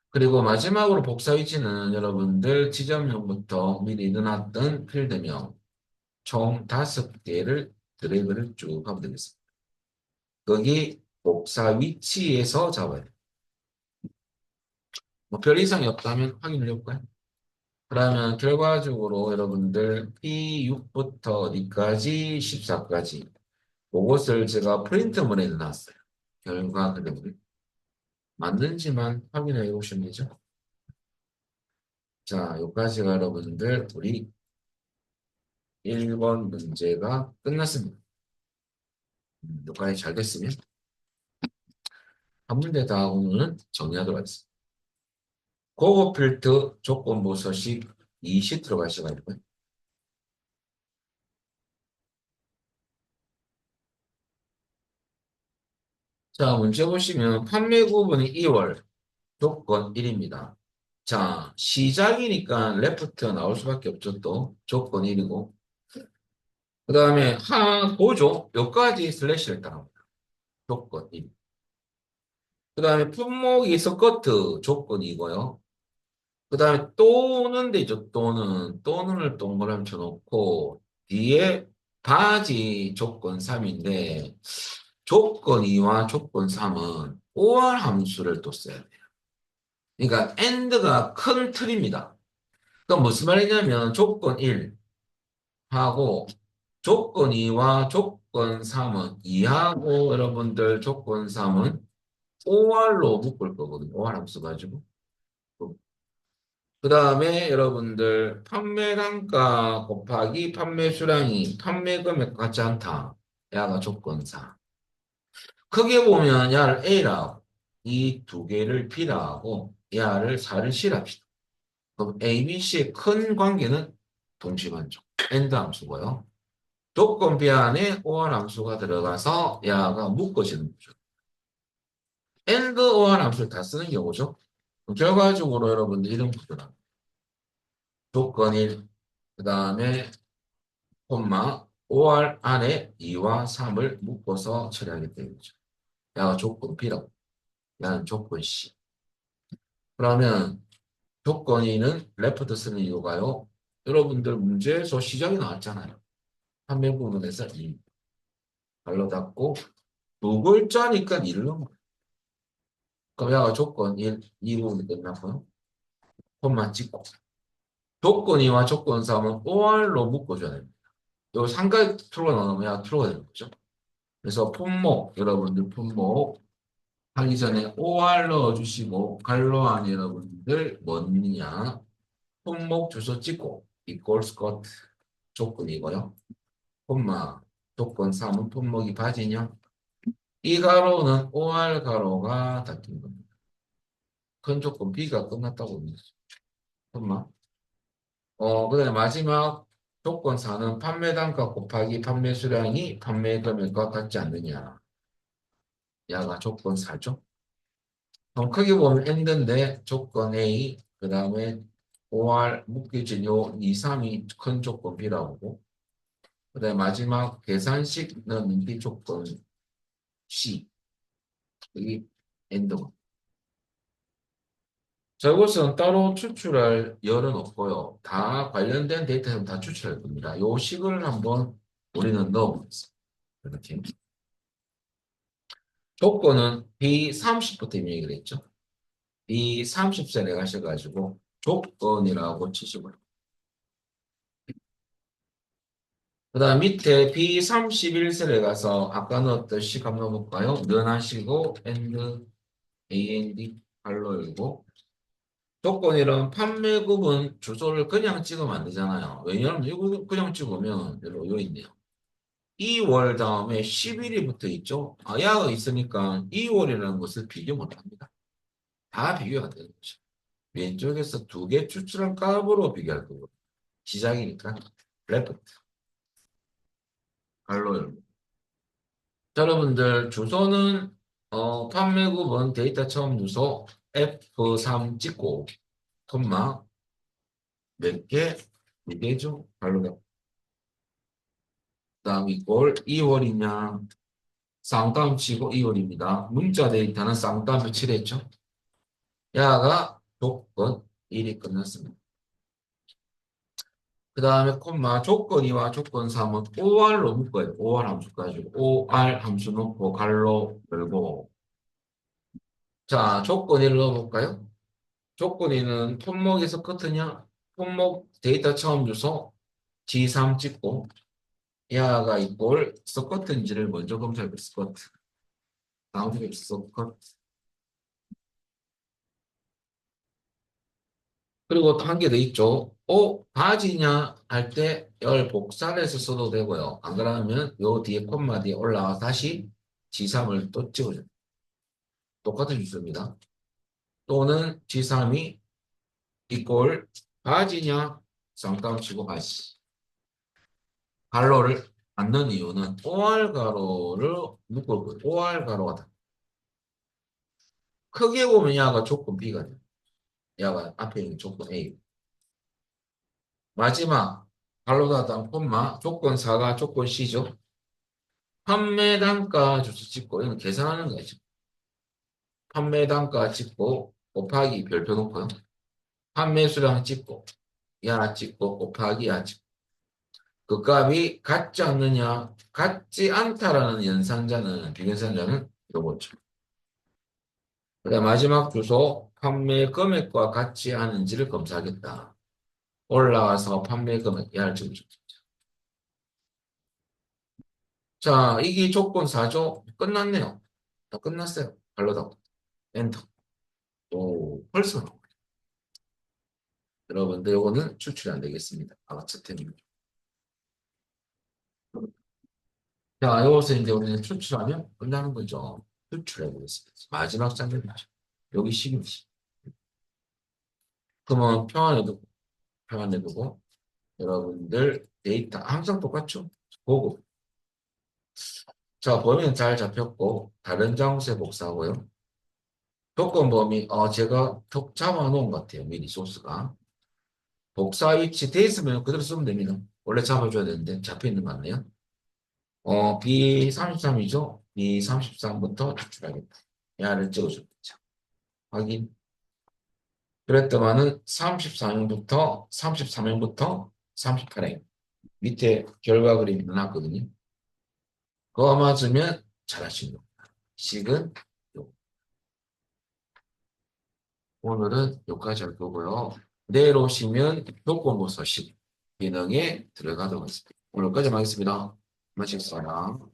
그리고 마지막으로 복사 위치는 여러분들 지점명부터 미리 넣어놨던 필드명 총 5개를 드래그를 쭉 하면 되겠습니다. 거기 복사 위치에서 잡아야 돼요. 뭐별 이상이 없다면 확인을 해볼까요? 그러면 결과적으로 여러분들 P6부터 어디까지 14까지 그것을 제가 프린트문에 넣어놨어요. 결과 그대로 맞는지만 확인해 보시면 되죠. 자, 여기까지가 여러분들 우리 1번 문제가 끝났습니다. 여기까지 잘 됐으면 한 문제 다 오늘은 정리하도록 하겠습니다. 고급 필터 조건부 서식 20 들어갈 시간이고요. 자, 문제 보시면 판매 구분이 2월 조건 1입니다. 자, 시작이니까 레프트 나올 수밖에 없죠. 또 조건 1이고 그 다음에 보조 여기까지 슬래시를 따라합니다. 조건 1. 그 다음에 품목이 스커트 조건이고요. 그 다음에 또는 되죠. 또는을 동그라미 쳐놓고 뒤에 바지 조건 3인데 조건 2와 조건 3은 or 함수를 또 써야 돼요. 그러니까 and가 큰 틀입니다. 그럼 무슨 말이냐면 조건 1 하고 조건 2와 조건 3은 2하고 여러분들 조건 3은 or로 묶을 거거든요. or 함수 가지고. 그 다음에 여러분들 판매 단가 곱하기 판매 수량이 판매 금액 같지 않다. 야가 조건사. 크게 보면 야를 A라고 이 두 개를 B라고 야를 4를 C랍시다. 그럼 A, B, C의 큰 관계는 동시만족. AND 함수고요. 조건 B 안에 OR 함수가 들어가서 야가 묶어지는 거죠. AND OR 함수를 다 쓰는 경우죠. 결과적으로 여러분들 이런 구조랍니다. 조건 1, 그 다음에 콤마 5월 안에 2와 3을 묶어서 처리하게 되겠죠. 야가 조건 B라고. 야는 조건 C. 그러면 조건 E는 레프트 쓰는 이유가요. 여러분들 문제에서 시작이 나왔잖아요. 판매 부분에서 2. 발로 닫고 두 글자니까 2를 넣은 거예요. 그럼 야가 조건 1, 이 부분이 끝났고요. 콤마 찍고. 조건 2와 조건 3은 5월로 묶어줘야 됩니다. 요 상가에 트루가 나오면 야 트루가 되는 거죠. 그래서 품목, 여러분들 품목 하기 전에 OR 넣어주시고 갈로 안에 여러분들 뭐냐 품목 주소 찍고 equals 것 조건이고요. 콤마 조건 3은 품목이 바지냐 이 가로는 OR 가로가 닫힌 겁니다. 큰 조건 B가 끝났다고 봅니다. 콤마 그다음에 마지막 조건 4는 판매 단가 곱하기 판매 수량이 판매 금액과 같지 않느냐 야가 조건 4죠. 그럼 크게 보면 end인데 조건 A 그 다음에 OR 묶여진 요 2, 3이 큰 조건 B라고 보고 그 다음에 마지막 계산식 넣는 B 조건 C 여기 엔드고 자 이것은 따로 추출할 열은 없고요. 다 관련된 데이터는 다 추출할 겁니다. 요 식을 한번 우리는 넣어보겠습니다. 이렇게 조건은 B30부터 입력을 했죠. B30셀에 가셔가지고 조건이라고 치시고요. 그 다음 밑에 B31셀에 가서 아까 넣었듯이 한번 넣어볼까요? 넣어하시고 AND AND 발로 열고 조건이란 판매금은 주소를 그냥 찍으면 안 되잖아요. 왜냐하면 이거 그냥 찍으면 여기 있네요. 2월 다음에 11이 붙어 있죠. 야가 있으니까 2월이라는 것을 비교 못합니다. 다 비교가 되는 거죠. 왼쪽에서 두 개 추출한 값으로 비교할 거고 시작이니까 레프트 발로 열고 자, 여러분들 주소는 판매국은 데이터 처음 주소 F3 찍고 콤마 몇 개? 이게죠? 발로 그다음 이꼴 2월이냐 쌍따옴 치고 2월입니다. 문자 데이터는 쌍따옴 칠했죠. 야가 조건 1이 끝났습니다. 그 다음에 콤마 조건 2와 조건 3은 OR로 묶어요. OR 함수 가지고 OR 함수 넣고 갈로 열고 자 조건 1을 넣어볼까요? 조건 2는 품목에서 커트냐 품목 데이터 처음 주소 G3 찍고 야가 이꼴 서커트인지를 먼저 검사해볼 서커트 다음에 서커트 그리고 또 한 개 더 있죠. 바지냐 할 때 열 복사해서 써도 되고요. 안 그러면 요 뒤에 콤마 뒤에 올라와 다시 G3을 또 찍어줘요. 똑같은 주소입니다. 또는 G3이 이꼴 바지냐 쌍따옴 치고 바지. 가로를 안 넣은 이유는 OR 가로를 묶을 거예요. OR 가로가 다. 크게 보면 야가 조건 B가 돼요. 야가 앞에 있는 조건 A. 마지막 갈로 닫아 콤마 조건 4가 조건 C죠. 판매 단가 주소 찍고 이건 계산하는 거죠. 판매 단가 찍고 곱하기 별표 놓고요. 판매 수량 찍고 야 찍고 곱하기 야 찍고 그 값이 같지 않느냐 같지 않다라는 연산자는 비연산자는 요거죠. 그다음 마지막 주소 판매 금액과 같지 않은지를 검사하겠다. 올라와서 판매 금액 야를 찍어줍니다. 자 이게 조건 4죠. 끝났네요. 다 끝났어요. 발로다 엔터. 오 벌써 나오네. 여러분들 요거는 추출이 안 되겠습니다. 아마추어템입니다. 자, 여기서 이제 우리는 추출하면 끝나는 거죠. 추출해 보겠습니다. 마지막 장면이죠. 여기 식임시. 그러면 평안해두고 여러분들 데이터 항상 똑같죠? 보고. 자, 범위는 잘 잡혔고 다른 장소에 복사하고요. 조건 범위 제가 톡 잡아놓은 것 같아요. 미리 소스가. 복사 위치 돼 있으면 그대로 쓰면 됩니다. 원래 잡아줘야 되는데 잡혀 있는 거 같네요. B33이죠? B33부터 추출하겠다. 야를 찍어줍니다. 확인. 그랬더만은 34명부터 33명부터 38행 밑에 결과 그림이 나왔거든요. 그거 맞으면 잘하시는 겁니다. 식은 요. 오늘은 여기까지 할 거고요. 내일 오시면 조건부서식 기능에 들어가도록 하겠습니다. 오늘 여기까지 하겠습니다. 마치겠습니다.